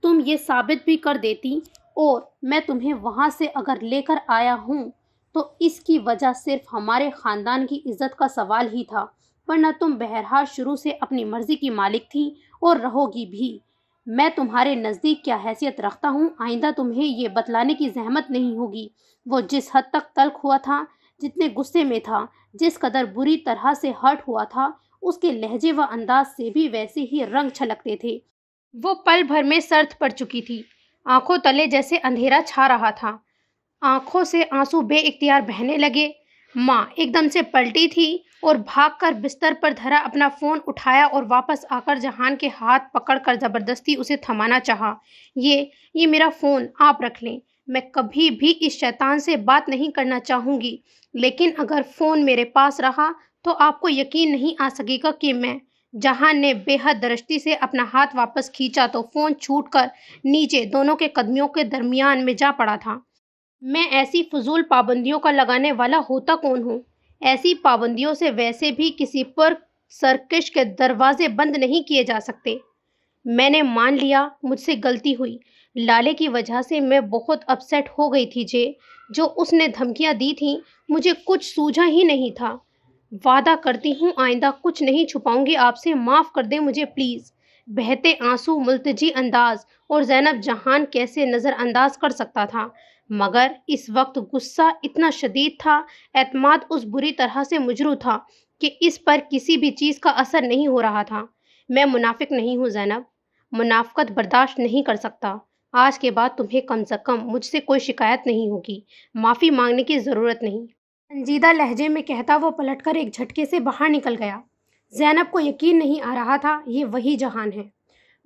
تم یہ ثابت بھی کر دیتی، اور میں تمہیں وہاں سے اگر لے کر آیا ہوں تو اس کی وجہ صرف ہمارے خاندان کی عزت کا سوال ہی تھا، ورنہ تم بہرحال شروع سے اپنی مرضی کی مالک تھی اور رہو گی بھی۔ میں تمہارے نزدیک کیا حیثیت رکھتا ہوں آئندہ تمہیں یہ بتلانے کی زحمت نہیں ہوگی۔ وہ جس حد تک تلخ ہوا تھا، جتنے غصے میں تھا، جس قدر بری طرح سے ہرٹ ہوا تھا، اس کے لہجے و انداز سے بھی ویسے ہی رنگ چھلکتے تھے۔ وہ پل بھر میں سرد پڑ چکی تھی، آنکھوں تلے جیسے اندھیرا چھا رہا تھا، آنکھوں سے آنسو بے اختیار بہنے لگے۔ ماں ایک دم سے پلٹی تھی اور بھاگ کر بستر پر دھرا اپنا فون اٹھایا اور واپس آ کر جہان کے ہاتھ پکڑ کر زبردستی اسے تھمانا چاہا۔ یہ میرا فون، آپ رکھ لیں۔ میں کبھی بھی اس شیطان سے بات نہیں کرنا چاہوں گی، لیکن اگر فون میرے پاس رہا تو آپ کو یقین نہیں آ سکے گا کہ میں… جہان نے بے حد درشتی سے اپنا ہاتھ واپس کھینچا تو فون چھوٹ کر نیچے دونوں کے قدموں کے درمیان میں جا پڑا تھا۔ میں ایسی فضول پابندیوں کا لگانے والا ہوتا کون ہوں؟ ایسی پابندیوں سے ویسے بھی کسی پر سرکش کے دروازے بند نہیں کیے جا سکتے۔ میں نے مان لیا مجھ سے غلطی ہوئی۔ لالے کی وجہ سے میں بہت اپسیٹ ہو گئی تھی جو اس نے دھمکیاں دی تھیں، مجھے کچھ سوجھا ہی نہیں تھا۔ وعدہ کرتی ہوں آئندہ کچھ نہیں چھپاؤں گی آپ سے، معاف کر دیں مجھے پلیز۔ بہتے آنسو، ملتجی انداز، اور زینب جہان کیسے نظر انداز کر سکتا تھا؟ مگر اس وقت غصہ اتنا شدید تھا، اعتماد اس بری طرح سے مجروح تھا کہ اس پر کسی بھی چیز کا اثر نہیں ہو رہا تھا۔ میں منافق نہیں ہوں زینب، منافقت برداشت نہیں کر سکتا۔ آج کے بعد تمہیں کم سے کم مجھ سے کوئی شکایت نہیں ہوگی، معافی مانگنے کی ضرورت نہیں۔ سنجیدہ لہجے میں کہتا وہ پلٹ کر ایک جھٹکے سے باہر نکل گیا۔ زینب کو یقین نہیں آ رہا تھا یہ وہی جہان ہے۔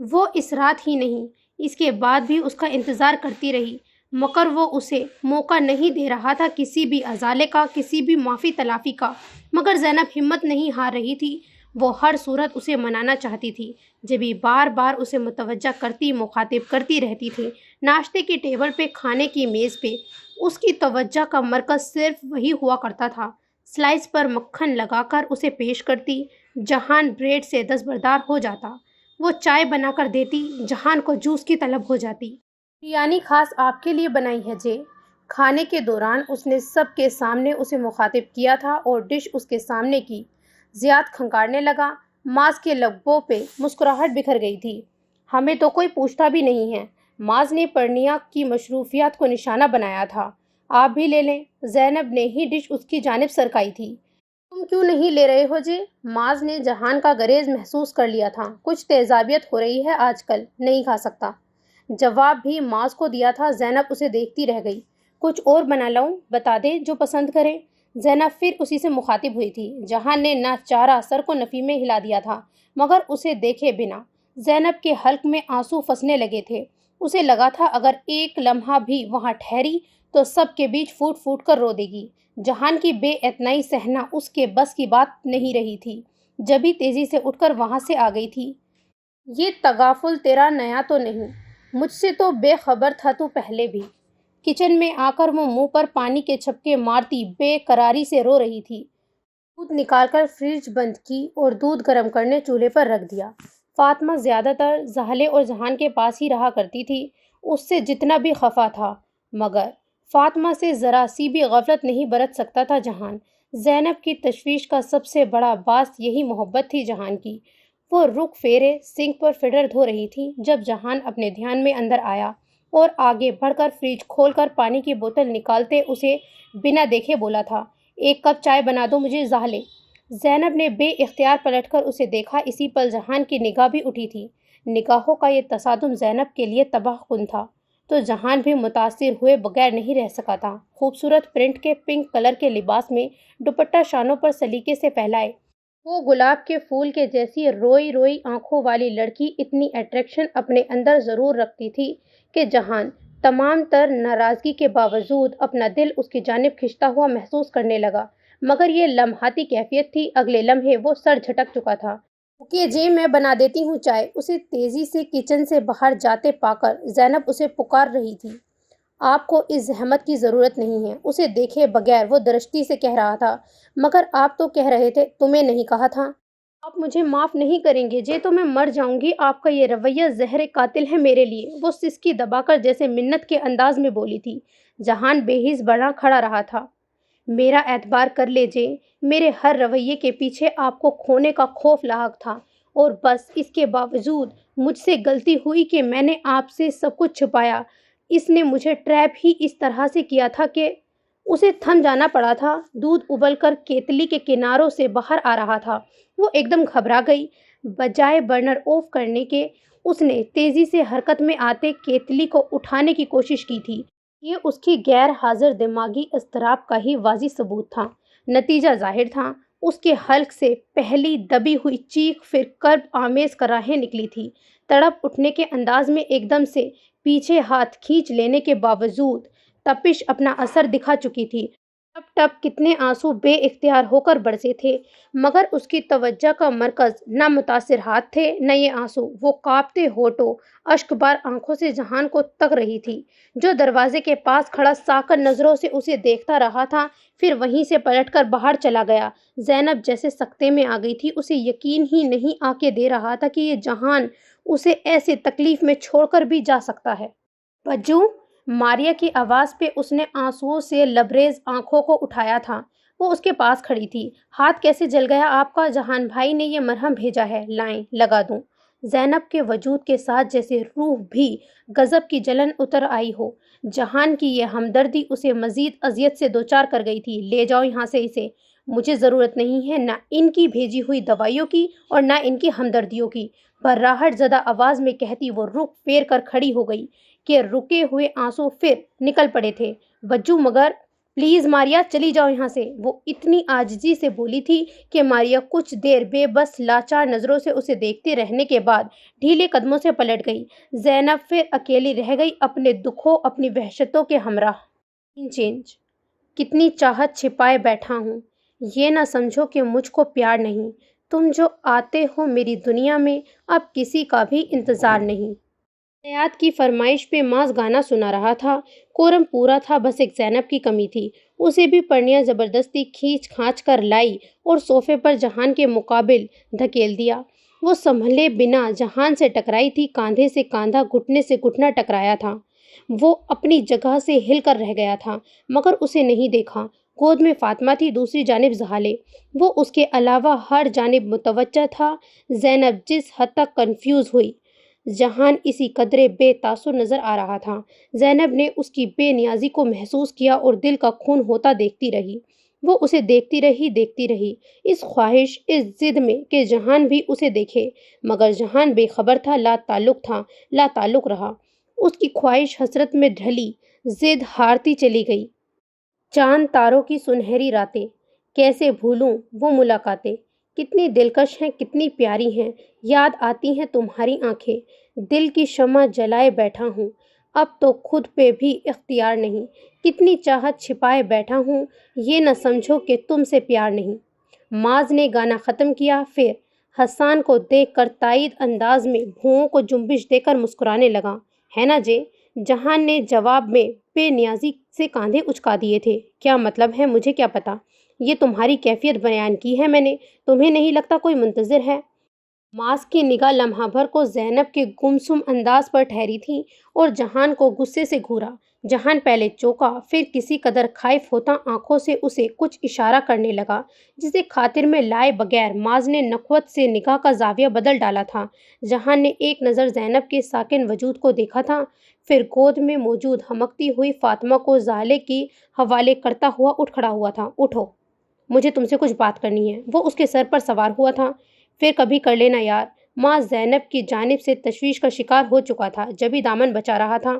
وہ اس رات ہی نہیں، اس کے بعد بھی اس کا انتظار کرتی رہی، مگر وہ اسے موقع نہیں دے رہا تھا کسی بھی ازالے کا، کسی بھی معافی تلافی کا۔ مگر زینب ہمت نہیں ہار رہی تھی، وہ ہر صورت اسے منانا چاہتی تھی، جبھی بار بار اسے متوجہ کرتی، مخاطب کرتی رہتی تھی۔ ناشتے کی ٹیبل پہ، کھانے کی میز پہ اس کی توجہ کا مرکز صرف وہی ہوا کرتا تھا۔ سلائس پر مکھن لگا کر اسے پیش کرتی، جہان بریڈ سے دستبردار ہو جاتا۔ وہ چائے بنا کر دیتی، جہان کو جوس کی طلب ہو جاتی۔ بریانی خاص آپ کے لیے بنائی ہے جے۔ کھانے کے دوران اس نے سب کے سامنے اسے مخاطب کیا تھا اور ڈش اس کے سامنے کی۔ زیاد کھنکارنے لگا، ماز کے لبوں پہ مسکراہٹ بکھر گئی تھی۔ ہمیں تو کوئی پوچھتا بھی نہیں ہے۔ ماز نے پرنیا کی مصروفیات کو نشانہ بنایا تھا۔ آپ بھی لے لیں۔ زینب نے ہی ڈش اس کی جانب سرکائی تھی۔ تم کیوں نہیں لے رہے ہو جی؟ معاذ نے جہان کا گریز محسوس کر لیا تھا۔ کچھ تیزابیت ہو رہی ہے آج کل، نہیں کھا سکتا۔ جواب بھی معاذ کو دیا تھا۔ زینب اسے دیکھتی رہ گئی۔ کچھ اور بنا لاؤں؟ بتا دے جو پسند کرے۔ زینب پھر اسی سے مخاطب ہوئی تھی۔ جہان نے نہ چارہ سر کو نفی میں ہلا دیا تھا مگر اسے دیکھے بنا زینب کے حلق میں آنسو پھنسنے لگے تھے۔ اسے لگا تھا اگر ایک لمحہ بھی وہاں ٹھہری تو سب کے بیچ پھوٹ پھوٹ کر رو دے گی۔ جہان کی بے اعتنائی سہنا اس کے بس کی بات نہیں رہی تھی، جبھی تیزی سے اٹھ کر وہاں سے آ گئی تھی۔ یہ تغافل تیرا نیا تو نہیں، مجھ سے تو بے خبر تھا تو پہلے بھی۔ کچن میں آ کر وہ منہ پر پانی کے چھپکے مارتی بے قراری سے رو رہی تھی۔ دودھ نکال کر فریج بند کی اور دودھ گرم کرنے چولہے پر رکھ دیا۔ فاطمہ زیادہ تر زہلے اور جہان کے پاس ہی رہا کرتی تھی، اس سے جتنا بھی خفا تھا، مگر فاطمہ سے ذرا سی بھی غفلت نہیں برت سکتا تھا جہان۔ زینب کی تشویش کا سب سے بڑا باعث یہی محبت تھی جہان کی۔ وہ رخ پھیرے سنک پر فلٹر دھو رہی تھی جب جہان اپنے دھیان میں اندر آیا اور آگے بڑھ کر فریج کھول کر پانی کی بوتل نکالتے اسے بنا دیکھے بولا تھا، ایک کپ چائے بنا دو مجھے زہلے۔ زینب نے بے اختیار پلٹ کر اسے دیکھا۔ اسی پل جہان کی نگاہ بھی اٹھی تھی۔ نگاہوں کا یہ تصادم زینب کے لیے تباہ کن تھا، تو جہان بھی متاثر ہوئے بغیر نہیں رہ سکا تھا۔ خوبصورت پرنٹ کے پنک کلر کے لباس میں دوپٹہ شانوں پر سلیقے سے پھیلائے، وہ گلاب کے پھول کے جیسی روئی روئی آنکھوں والی لڑکی اتنی اٹریکشن اپنے اندر ضرور رکھتی تھی کہ جہان تمام تر ناراضگی کے باوجود اپنا دل اس کی جانب کھنچتا ہوا محسوس کرنے لگا، مگر یہ لمحاتی کیفیت تھی، اگلے لمحے وہ سر جھٹک چکا تھا۔ رکیے جی، میں بنا دیتی ہوں چائے۔ اسے تیزی سے کچن سے باہر جاتے پا کر زینب اسے پکار رہی تھی۔ آپ کو اس زحمت کی ضرورت نہیں ہے، اسے دیکھے بغیر وہ درشتی سے کہہ رہا تھا۔ مگر آپ تو کہہ رہے تھے، تمہیں نہیں کہا تھا؟ آپ مجھے معاف نہیں کریں گے جی تو میں مر جاؤں گی۔ آپ کا یہ رویہ زہر قاتل ہے میرے لیے، وہ سسکی دبا کر جیسے منت کے انداز میں بولی تھی۔ جہان بے حس بنا کھڑا رہا تھا۔ میرا اعتبار کر لے جے، میرے ہر رویے کے پیچھے آپ کو کھونے کا خوف لاحق تھا، اور بس اس کے باوجود مجھ سے غلطی ہوئی کہ میں نے آپ سے سب کچھ چھپایا۔ اس نے مجھے ٹریپ ہی اس طرح سے کیا تھا کہ اسے تھم جانا پڑا تھا۔ دودھ ابل کر کیتلی کے کناروں سے باہر آ رہا تھا۔ وہ ایک دم گھبرا گئی۔ بجائے برنر آف کرنے کے اس نے تیزی سے حرکت میں آتے کیتلی کو اٹھانے کی کوشش کی تھی۔ یہ اس کی غیر حاضر دماغی اضطراب کا ہی واضح ثبوت تھا۔ نتیجہ ظاہر تھا، اس کے حلق سے پہلی دبی ہوئی چیخ پھر کرب آمیز کراہیں نکلی تھی۔ تڑپ اٹھنے کے انداز میں ایک دم سے پیچھے ہاتھ کھینچ لینے کے باوجود تپش اپنا اثر دکھا چکی تھی۔ ٹپ ٹپ کتنے آنسو بے اختیار ہو کر برسے تھے، مگر اس کی توجہ کا مرکز نہ متاثر ہاتھ تھے نہ یہ آنسو۔ وہ کانپتے ہونٹوں، اشک بار آنکھوں سے جہان کو تک رہی تھی، جو دروازے کے پاس کھڑا ساکر نظروں سے اسے دیکھتا رہا تھا، پھر وہیں سے پلٹ کر باہر چلا گیا۔ زینب جیسے سکتے میں آ گئی تھی۔ اسے یقین ہی نہیں آ کے دے رہا تھا کہ یہ جہان اسے ایسے تکلیف میں چھوڑ کر بھی جا سکتا ہے۔ بجو، ماریا کی آواز پہ اس نے آنسوؤں سے لبریز آنکھوں کو اٹھایا تھا۔ وہ اس کے پاس کھڑی تھی۔ ہاتھ کیسے جل گیا آپ کا؟ جہان بھائی نے یہ مرہم بھیجا ہے، لائیں لگا دوں۔ زینب کے وجود کے ساتھ جیسے روح بھی غضب کی جلن اتر آئی ہو۔ جہان کی یہ ہمدردی اسے مزید اذیت سے دوچار کر گئی تھی۔ لے جاؤ یہاں سے اسے، مجھے ضرورت نہیں ہے نہ ان کی بھیجی ہوئی دوائیوں کی اور نہ ان کی ہمدردیوں کی، بھراہٹ زدہ آواز میں کہتی وہ رخ پھیر کر کھڑی ہو گئی کہ رکے ہوئے آنسو پھر نکل پڑے تھے۔ بجو مگر پلیز ماریا، چلی جاؤ یہاں سے، وہ اتنی عاجزی سے بولی تھی کہ ماریا کچھ دیر بے بس لاچار نظروں سے اسے دیکھتے رہنے کے بعد ڈھیلے قدموں سے پلٹ گئی۔ زینب پھر اکیلی رہ گئی اپنے دکھوں، اپنی وحشتوں کے ہمراہ۔ چینج کتنی چاہت چھپائے بیٹھا ہوں، یہ نہ سمجھو کہ مجھ کو پیار نہیں، تم جو آتے ہو میری دنیا میں اب کسی کا بھی انتظار نہیں۔ حیات کی فرمائش پہ معاذ گانا سنا رہا تھا۔ کورم پورا تھا، بس ایک زینب کی کمی تھی۔ اسے بھی پرنیا زبردستی کھینچ کھانچ کر لائی اور صوفے پر جہان کے مقابل دھکیل دیا۔ وہ سنبھلے بنا جہان سے ٹکرائی تھی، کاندھے سے کاندھا، گھٹنے سے گھٹنا ٹکرایا تھا۔ وہ اپنی جگہ سے ہل کر رہ گیا تھا، مگر اسے نہیں دیکھا۔ گود میں فاطمہ تھی، دوسری جانب زہالے، وہ اس کے علاوہ ہر جانب متوجہ تھا۔ زینب جس حد تک کنفیوز ہوئی، جہان اسی قدرے بے تاثر نظر آ رہا تھا۔ زینب نے اس کی بے نیازی کو محسوس کیا اور دل کا خون ہوتا دیکھتی رہی۔ وہ اسے دیکھتی رہی، اس خواہش، اس ضد میں کہ جہان بھی اسے دیکھے، مگر جہان بے خبر تھا، لا تعلق رہا۔ اس کی خواہش حسرت میں ڈھلی، ضد ہارتی چلی گئی۔ چاند تاروں کی سنہری راتیں، کیسے بھولوں وہ ملاقاتیں، کتنی دلکش ہیں، کتنی پیاری ہیں، یاد آتی ہیں تمہاری آنکھیں، دل کی شمع جلائے بیٹھا ہوں، اب تو خود پہ بھی اختیار نہیں، کتنی چاہت چھپائے بیٹھا ہوں، یہ نہ سمجھو کہ تم سے پیار نہیں۔ معاذ نے گانا ختم کیا، پھر حسان کو دیکھ کر تائید انداز میں بھوؤں کو جنبش دے کر مسکرانے لگا۔ ہے نا جے؟ جہان نے جواب میں بے نیازی سے کاندھے اچکا دیے تھے۔ کیا مطلب ہے؟ مجھے کیا پتا؟ یہ تمہاری کیفیت بیان کی ہے میں نے، تمہیں نہیں لگتا کوئی منتظر ہے؟ معاذ کی نگاہ لمحہ بھر کو زینب کے گمسم انداز پر ٹھہری تھی اور جہان کو غصے سے گھورا۔ جہان پہلے چونکا، پھر کسی قدر خائف ہوتا آنکھوں سے اسے کچھ اشارہ کرنے لگا، جسے خاطر میں لائے بغیر معاذ نے نخوت سے نگاہ کا زاویہ بدل ڈالا تھا۔ جہان نے ایک نظر زینب کے ساکن وجود کو دیکھا تھا، پھر گود میں موجود ہمکتی ہوئی فاطمہ کو زالے کی حوالے کرتا ہوا اٹھ کھڑا ہوا تھا۔ اٹھو، مجھے تم سے کچھ بات کرنی ہے۔ وہ اس کے سر پر سوار ہوا تھا۔ پھر کبھی کر لینا یار۔ معاذ زینب کی جانب سے تشویش کا شکار ہو چکا تھا، جبھی دامن بچا رہا تھا،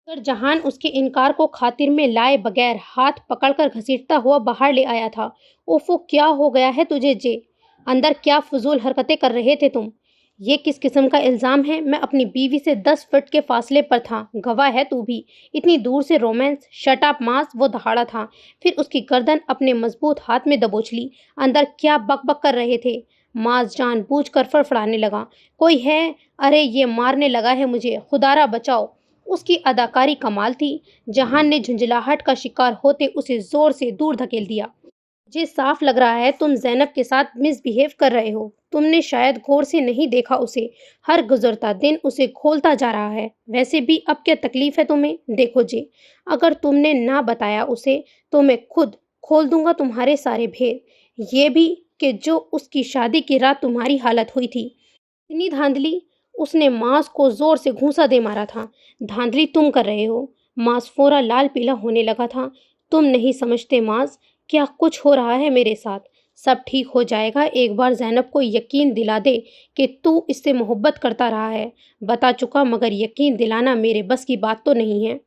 مگر جہان اس کے انکار کو خاطر میں لائے بغیر ہاتھ پکڑ کر گھسیٹتا ہوا باہر لے آیا تھا۔ اوفو، کیا ہو گیا ہے تجھے جے؟ اندر کیا فضول حرکتیں کر رہے تھے تم؟ یہ کس قسم کا الزام ہے؟ میں اپنی بیوی سے 10 فٹ کے فاصلے پر تھا، گواہ ہے تو بھی، اتنی دور سے رومانس؟ شٹ اپ معاذ، وہ دہاڑا تھا، پھر اس کی گردن اپنے مضبوط ہاتھ میں دبوچ لی۔ اندر کیا بک بک کر رہے تھے؟ معاذ جان بوجھ کر فڑفڑانے لگا۔ کوئی ہے؟ ارے یہ مارنے لگا ہے مجھے، خدا را بچاؤ۔ اس کی اداکاری کمال تھی۔ جہان نے جھنجھلاہٹ کا شکار ہوتے اسے زور سے دور دھکیل دیا۔ مجھے صاف لگ رہا ہے تم زینب کے ساتھ مس بہیو کر رہے ہو۔ تم نے شاید غور سے نہیں دیکھا اسے، ہر گزرتا دن اسے کھولتا جا رہا ہے۔ ویسے بھی اب کیا تکلیف ہے تمہیں؟ دیکھو جی، اگر تم نے نہ بتایا اسے تو میں خود کھول دوں گا تمہارے سارے بھید، یہ بھی کہ جو اس کی شادی کی رات تمہاری حالت ہوئی تھی۔ اتنی دھاندلی؟ اس نے معاذ کو زور سے گھونسا دے مارا تھا۔ دھاندلی تم کر رہے ہو؟ معاذ فورا لال پیلا ہونے لگا تھا۔ تم نہیں سمجھتے معاذ، کیا کچھ ہو رہا ہے میرے ساتھ۔ سب ٹھیک ہو جائے گا، ایک بار زینب کو یقین دلا دے کہ تو اس سے محبت کرتا رہا ہے۔ بتا چکا، مگر یقین دلانا میرے بس کی بات تو نہیں ہے۔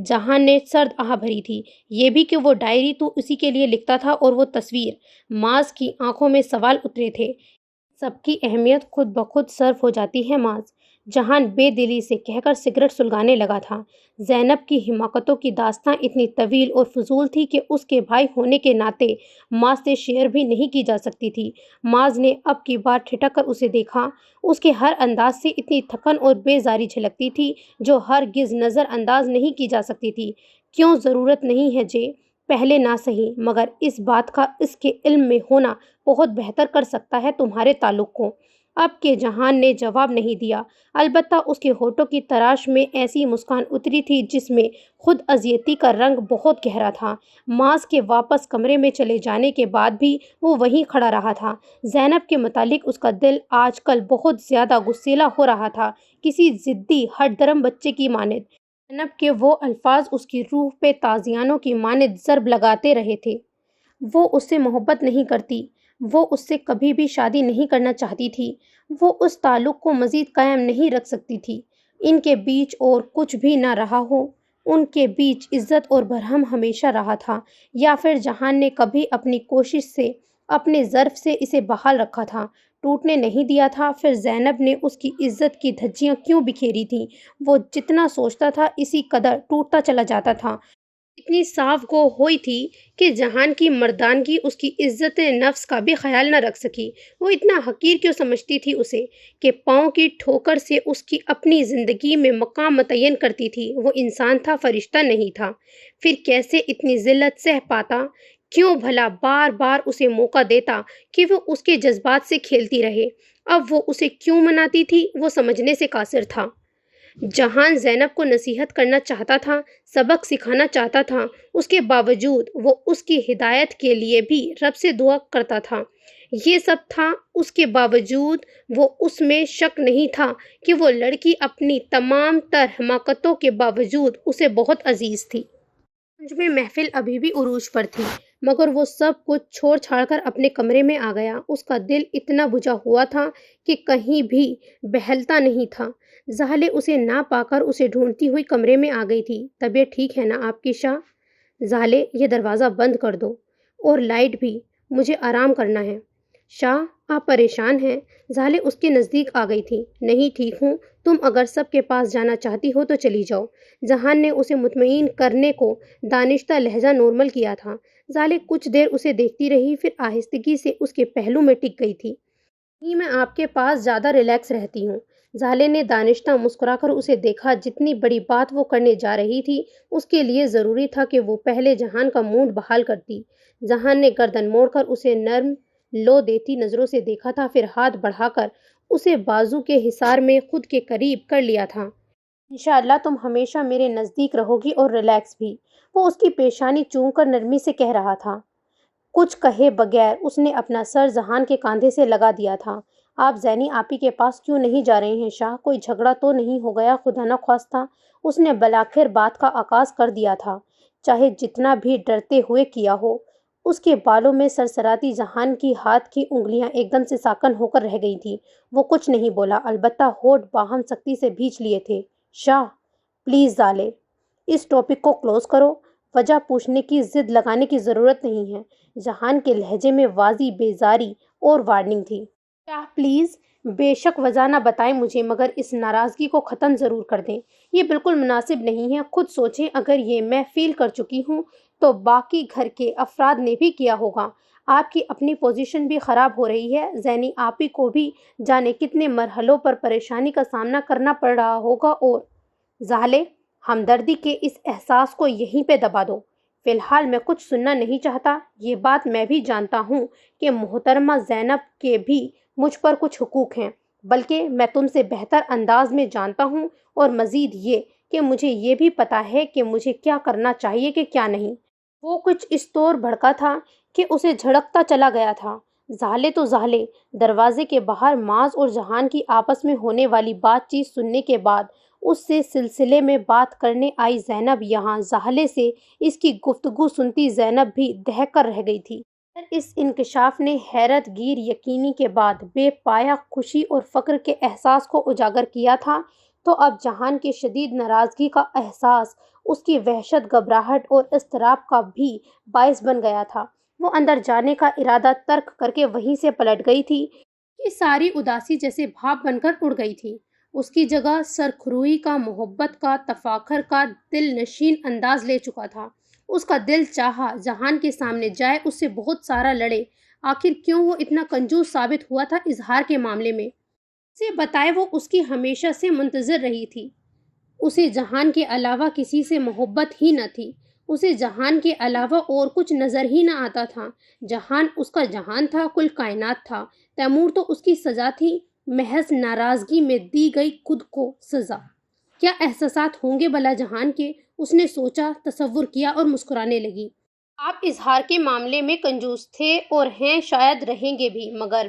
جہان نے سرد آہ بھری تھی، یہ بھی کہ وہ ڈائری تو اسی کے لیے لکھتا تھا اور وہ تصویر۔ معاذ کی آنکھوں میں سوال اترے تھے۔ سب کی اہمیت خود بخود صرف ہو جاتی ہے معاذ، جہان بے دلی سے کہہ کر سگریٹ سلگانے لگا تھا۔ زینب کی حماقتوں کی داستاں اتنی طویل اور فضول تھی کہ اس کے بھائی ہونے کے ناطے معاذ سے شیئر بھی نہیں کی جا سکتی تھی۔ معاذ نے اب کی بار ٹھٹک کر اسے دیکھا۔ اس کے ہر انداز سے اتنی تھکن اور بیزاری جھلکتی تھی جو ہرگز نظر انداز نہیں کی جا سکتی تھی۔ کیوں ضرورت نہیں ہے جے؟ پہلے نہ سہی، مگر اس بات کا اس کے علم میں ہونا بہت بہتر کر سکتا ہے تمہارے تعلق کو۔ اب کے جہان نے جواب نہیں دیا، البتہ اس کے ہونٹوں کی تراش میں ایسی مسکان اتری تھی جس میں خود اذیتی کا رنگ بہت گہرا تھا۔ معاذ کے واپس کمرے میں چلے جانے کے بعد بھی وہ وہیں کھڑا رہا تھا۔ زینب کے متعلق اس کا دل آج کل بہت زیادہ غصیلا ہو رہا تھا، کسی ضدی ہٹ درم بچے کی مانند۔ زینب کے وہ الفاظ اس کی روح پہ تازیانوں کی مانند ضرب لگاتے رہے تھے۔ وہ اس سے محبت نہیں کرتی، وہ اس سے کبھی بھی شادی نہیں کرنا چاہتی تھی، وہ اس تعلق کو مزید قائم نہیں رکھ سکتی تھی۔ ان کے بیچ اور کچھ بھی نہ رہا ہو، ان کے بیچ عزت اور برہم ہمیشہ رہا تھا، یا پھر جہان نے کبھی اپنی کوشش سے، اپنے ظرف سے اسے بحال رکھا تھا، ٹوٹنے نہیں دیا تھا۔ پھر زینب نے اس کی عزت کی دھجیاں کیوں بکھیری تھیں؟ وہ جتنا سوچتا تھا اسی قدر ٹوٹتا چلا جاتا تھا۔ اتنی صاف گو ہوئی تھی کہ جہان کی مردانگی اس کی عزت نفس کا بھی خیال نہ رکھ سکی۔ وہ اتنا حقیر کیوں سمجھتی تھی اسے کہ پاؤں کی ٹھوکر سے اس کی اپنی زندگی میں مقام متعین کرتی تھی۔ وہ انسان تھا، فرشتہ نہیں تھا۔ پھر کیسے اتنی ذلت سہ پاتا؟ کیوں بھلا بار بار اسے موقع دیتا کہ وہ اس کے جذبات سے کھیلتی رہے؟ اب وہ اسے کیوں مناتی تھی وہ سمجھنے سے قاصر تھا۔ جہان زینب کو نصیحت کرنا چاہتا تھا، سبق سکھانا چاہتا تھا، اس کے باوجود وہ اس کی ہدایت کے لیے بھی رب سے دعا کرتا تھا۔ یہ سب تھا، اس کے باوجود وہ اس میں شک نہیں تھا کہ وہ لڑکی اپنی تمام تر حماقتوں کے باوجود اسے بہت عزیز تھی۔ میں محفل ابھی بھی عروج پر تھی، مگر وہ سب کچھ چھوڑ چھاڑ کر اپنے کمرے میں آ گیا۔ اس کا دل اتنا بجھا ہوا تھا کہ کہیں بھی بہلتا نہیں تھا۔ زحلے اسے نہ پا کر اسے ڈھونڈتی ہوئی کمرے میں آ گئی تھی۔ طبیعت ٹھیک ہے نا آپ کی شاہ؟ زحلے، یہ دروازہ بند کر دو، اور لائٹ بھی، مجھے آرام کرنا ہے۔ شاہ، آپ پریشان ہیں؟ زحلے اس کے نزدیک آ گئی تھی۔ نہیں، ٹھیک ہوں، تم اگر سب کے پاس جانا چاہتی ہو تو چلی جاؤ۔ جہان نے اسے مطمئن کرنے کو دانشتہ لہجہ نارمل کیا تھا۔ زحلے کچھ دیر اسے دیکھتی رہی، پھر آہستگی سے اس کے پہلو میں ٹک گئی تھی۔ نہیں، میں آپ کے پاس زیادہ ریلیکس رہتی ہوں۔ زحلے نے دانشتہ مسکرا کر اسے دیکھا۔ جتنی بڑی بات وہ کرنے جا رہی تھی، اس کے لیے ضروری تھا کہ وہ پہلے جہان کا موڈ بحال کرتی۔ جہان نے گردن موڑ کر اسے نرم لو دیتی نظروں سے دیکھا تھا، پھر ہاتھ بڑھا کر اسے بازو کے حصار میں خود کے قریب کر لیا تھا۔ انشاءاللہ تم ہمیشہ میرے نزدیک رہو گی اور ریلیکس بھی، وہ اس کی پیشانی چوم کر نرمی سے کہہ رہا تھا۔ کچھ کہے بغیر اس نے اپنا سر جہان کے کاندھے سے لگا دیا تھا۔ آپ زینی آپی کے پاس کیوں نہیں جا رہے ہیں شاہ؟ کوئی جھگڑا تو نہیں ہو گیا؟ خدا نہ خواستہ اس نے بالآخر بات کا آغاز کر دیا تھا، چاہے جتنا بھی ڈرتے ہوئے کیا ہو۔ اس کے بالوں میں سرسراتی جہان کی ہاتھ کی انگلیاں ایک دم سے ساکن ہو کر رہ گئی تھیں۔ وہ کچھ نہیں بولا، البتہ ہونٹ باہم سختی سے بھینچ لیے تھے۔ شاہ، پلیز زالے، اس ٹاپک کو کلوز کرو۔ وجہ پوچھنے کی ضد لگانے کی ضرورت نہیں ہے۔ جہان کے لہجے میں واضح بیزاری اور وارننگ تھی۔ شاہ پلیز، بے شک وجہ نہ بتائیں مجھے، مگر اس ناراضگی کو ختم ضرور کر دیں۔ یہ بالکل مناسب نہیں ہے۔ خود سوچیں، اگر یہ میں فیل کر چکی ہوں تو باقی گھر کے افراد نے بھی کیا ہوگا۔ آپ کی اپنی پوزیشن بھی خراب ہو رہی ہے، زینی آپی کو بھی جانے کتنے مرحلوں پر پریشانی کا سامنا کرنا پڑ رہا ہوگا۔ اور زحلے، ہمدردی کے اس احساس کو یہیں پہ دبا دو۔ فی الحال میں کچھ سننا نہیں چاہتا۔ یہ بات میں بھی جانتا ہوں کہ محترمہ زینب کے بھی مجھ پر کچھ حقوق ہیں، بلکہ میں تم سے بہتر انداز میں جانتا ہوں، اور مزید یہ کہ مجھے یہ بھی پتہ ہے کہ مجھے کیا کرنا چاہیے کہ کیا نہیں۔ وہ کچھ اس طور بھڑکا تھا کہ اسے جھڑکتا چلا گیا تھا۔ زحلے تو زحلے، دروازے کے باہر معاذ اور جہان کی آپس میں ہونے والی بات چیت سننے کے بعد اس سے سلسلے میں بات کرنے آئی زینب یہاں زحلے سے اس کی گفتگو سنتی زینب بھی دہک کر رہ گئی تھی۔ اس انکشاف نے حیرت گیر یقینی کے بعد بے پایہ خوشی اور فخر کے احساس کو اجاگر کیا تھا، تو اب جہان کے شدید ناراضگی کا احساس اس کی وحشت، گھبراہٹ اور اضطراب کا بھی باعث بن گیا تھا۔ وہ اندر جانے کا ارادہ ترک کر کے وہیں سے پلٹ گئی تھی کہ ساری اداسی جیسے بھاپ بن کر اڑ گئی تھی۔ اس کی جگہ سرخروئی کا، محبت کا، تفاخر کا دل نشین انداز لے چکا تھا۔ اس کا دل چاہا جہان کے سامنے جائے، اس سے بہت سارا لڑے۔ آخر کیوں وہ اتنا کنجوس ثابت ہوا تھا اظہار کے معاملے میں؟ اسے بتائے، وہ اس کی ہمیشہ سے منتظر رہی تھی۔ اسے جہان کے علاوہ کسی سے محبت ہی نہ تھی۔ اسے جہان کے علاوہ اور کچھ نظر ہی نہ آتا تھا۔ جہان اس کا جہان تھا، کل کائنات تھا۔ تیمور تو اس کی سزا تھی، محض ناراضگی میں دی گئی خود کو سزا۔ کیا احساسات ہوں گے بھلا جہان کے؟ اس نے سوچا، تصور کیا اور مسکرانے لگی۔ آپ اظہار کے معاملے میں کنجوس تھے اور ہیں، شاید رہیں گے بھی، مگر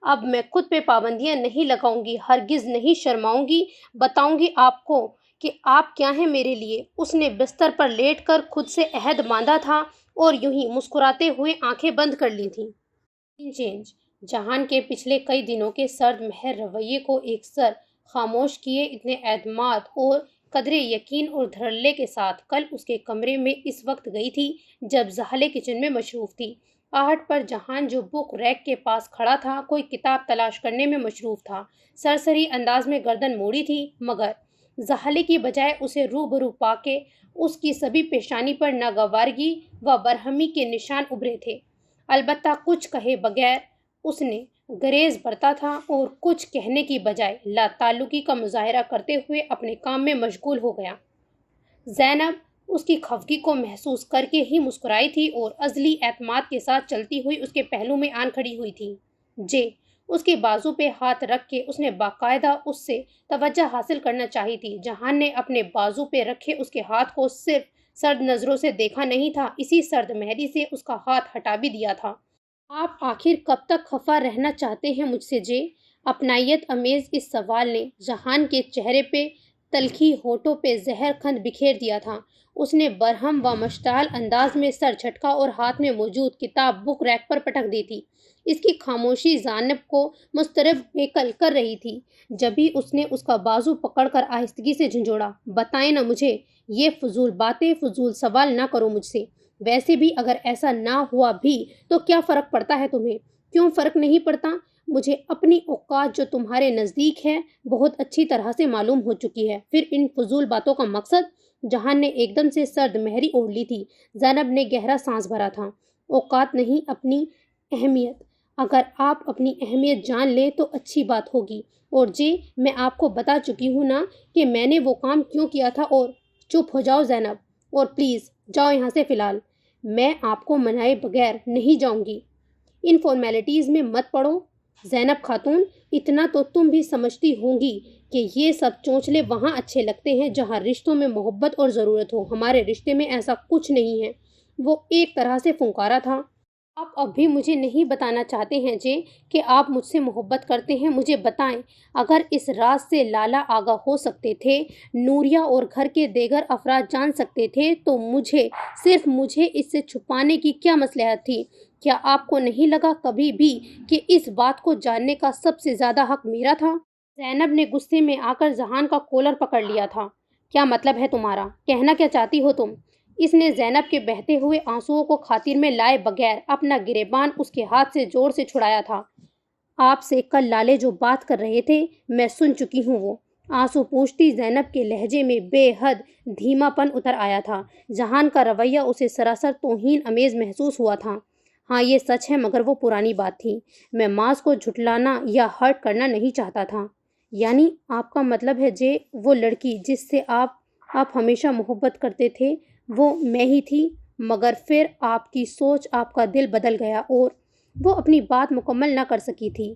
اب میں خود پہ پابندیاں نہیں لگاؤں گی، ہرگز نہیں شرماؤں گی، بتاؤں گی آپ کو کہ آپ کیا ہیں میرے لیے۔ اس نے بستر پر لیٹ کر خود سے عہد باندھا تھا اور یوں ہی مسکراتے ہوئے آنکھیں بند کر لی تھیں۔ چینج جہان کے پچھلے کئی دنوں کے سرد مہر رویے کو ایک سر خاموش کیے اتنے اعتماد اور قدرے یقین اور دھڑلے کے ساتھ کل اس کے کمرے میں اس وقت گئی تھی جب زحلے کچن میں مصروف تھی۔ آہٹ پر جہان جو بک ریک کے پاس کھڑا تھا، کوئی کتاب تلاش کرنے میں مصروف تھا، سرسری انداز میں گردن موڑی تھی، مگر زحلے کی بجائے اسے روبرو پا کے اس کی سبھی پیشانی پر ناگوارگی و برہمی کے نشان ابھرے تھے۔ البتہ کچھ کہے بغیر اس نے گریز برتا تھا اور کچھ کہنے کی بجائے لا تعلقی کا مظاہرہ کرتے ہوئے اپنے کام میں مشغول ہو گیا۔ زینب اس کی خفگی کو محسوس کر کے ہی مسکرائی تھی اور عزلی اعتماد کے ساتھ چلتی ہوئی اس کے پہلو میں آن کھڑی ہوئی تھی۔ اس کے بازو پہ ہاتھ رکھ کے اس نے باقاعدہ اس سے توجہ حاصل کرنا چاہی تھی۔ جہان نے اپنے بازو پہ رکھے اس کے ہاتھ کو صرف سرد نظروں سے دیکھا نہیں تھا، اسی سرد مہری سے اس کا ہاتھ ہٹا بھی دیا تھا۔ آپ آخر کب تک خفا رہنا چاہتے ہیں مجھ سے جے؟ اپنائیت امیز اس سوال نے جہان کے چہرے پہ تلخی، ہونٹوں پہ زہر کھند بکھیر دیا تھا۔ اس نے برہم و مشتعل انداز میں سر جھٹکا اور ہاتھ میں موجود کتاب بک ریک پر پٹک دی تھی۔ اس کی خاموشی زینب کو مضطرب بیکل کر رہی تھی۔ جبھی اس نے اس کا بازو پکڑ کر آہستگی سے جھنجھوڑا۔ بتائیں نا مجھے، یہ فضول باتیں، فضول سوال نہ کرو مجھ سے۔ ویسے بھی اگر ایسا نہ ہوا بھی تو کیا فرق پڑتا ہے تمہیں؟ کیوں فرق نہیں پڑتا؟ مجھے اپنی اوقات جو تمہارے نزدیک ہے بہت اچھی طرح سے معلوم ہو چکی ہے۔ پھر ان فضول باتوں کا مقصد؟ جہان نے ایک دم سے سرد مہری اوڑھ لی تھی۔ زینب نے گہرا سانس بھرا تھا۔ اوقات نہیں، اپنی اہمیت۔ اگر آپ اپنی اہمیت جان لیں تو اچھی بات ہوگی۔ اور جی، میں آپ کو بتا چکی ہوں نا کہ میں نے وہ کام کیوں کیا تھا۔ اور چپ ہو جاؤ زینب، اور پلیز جاؤ یہاں سے فی الحال۔ میں آپ کو منائے بغیر نہیں جاؤں گی۔ ان فارمیلٹیز میں مت پڑو زینب خاتون۔ اتنا تو تم بھی سمجھتی ہوں گی کہ یہ سب چونچلے وہاں اچھے لگتے ہیں جہاں رشتوں میں محبت اور ضرورت ہو۔ ہمارے رشتے میں ایسا کچھ نہیں ہے۔ وہ ایک طرح سے پھنکارا تھا۔ آپ اب بھی مجھے نہیں بتانا چاہتے ہیں جے کہ آپ مجھ سے محبت کرتے ہیں؟ مجھے بتائیں۔ اگر اس راز سے لالا آگاہ ہو سکتے تھے، نوریہ اور گھر کے دیگر افراد جان سکتے تھے تو صرف مجھے اس سے چھپانے کی کیا مصلحت تھی؟ کیا آپ کو نہیں لگا کبھی بھی کہ اس بات کو جاننے کا سب سے زیادہ حق میرا تھا؟ زینب نے غصے میں آ کر جہان کا کولر پکڑ لیا تھا۔ کیا مطلب ہے تمہارا؟ کہنا کیا چاہتی ہو تم؟ اس نے زینب کے بہتے ہوئے آنسوؤں کو خاطر میں لائے بغیر اپنا گریبان اس کے ہاتھ سے زور سے چھڑایا تھا۔ آپ سے کل لالے جو بات کر رہے تھے میں سن چکی ہوں۔ وہ آنسو پوچھتی زینب کے لہجے میں بے حد دھیما پن اتر آیا تھا۔ جہان کا رویہ اسے سراسر توہین امیز محسوس ہوا تھا۔ ہاں یہ سچ ہے، مگر وہ پرانی بات تھی۔ میں معاذ کو جھٹلانا یا ہرٹ کرنا نہیں چاہتا تھا۔ یعنی آپ کا مطلب ہے جے وہ لڑکی جس سے آپ ہمیشہ محبت کرتے تھے وہ میں ہی تھی؟ مگر پھر آپ کی سوچ، آپ کا دل بدل گیا اور وہ اپنی بات مکمل نہ کر سکی تھی۔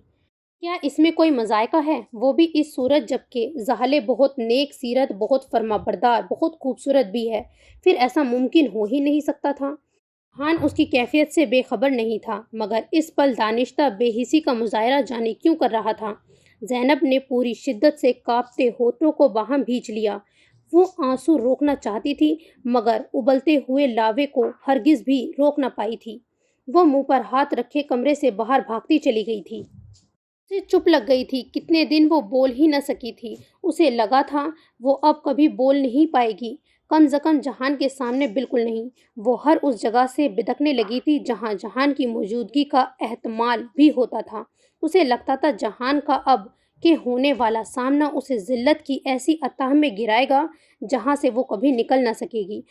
کیا اس میں کوئی مذائقہ ہے؟ وہ بھی اس صورت جبکہ زہلے بہت نیک سیرت، بہت فرما بردار، بہت خوبصورت بھی ہے۔ پھر ایسا ممکن ہو ہی نہیں سکتا تھا۔ جہان اس کی کیفیت سے بے خبر نہیں تھا، مگر اس پل دانشتہ بے حسی کا مظاہرہ جانے کیوں کر رہا تھا۔ زینب نے پوری شدت سے کانپتے ہونٹوں کو باہم بھینچ لیا۔ وہ آنسو روکنا چاہتی تھی مگر ابلتے ہوئے لاوے کو ہرگز بھی روک نہ پائی تھی۔ وہ منہ پر ہاتھ رکھے کمرے سے باہر بھاگتی چلی گئی تھی۔ اسے چپ لگ گئی تھی۔ کتنے دن وہ بول ہی نہ سکی تھی۔ اسے لگا تھا وہ اب کبھی بول نہیں پائے گی، کم از کم جہان کے سامنے بالکل نہیں۔ وہ ہر اس جگہ سے بدکنے لگی تھی جہاں جہان کی موجودگی کا احتمال بھی ہوتا تھا۔ اسے لگتا تھا جہان کا اب کہ ہونے والا سامنا اسے ذلت کی ایسی اتہ میں گرائے گا جہاں سے وہ کبھی نکل نہ سکے گی۔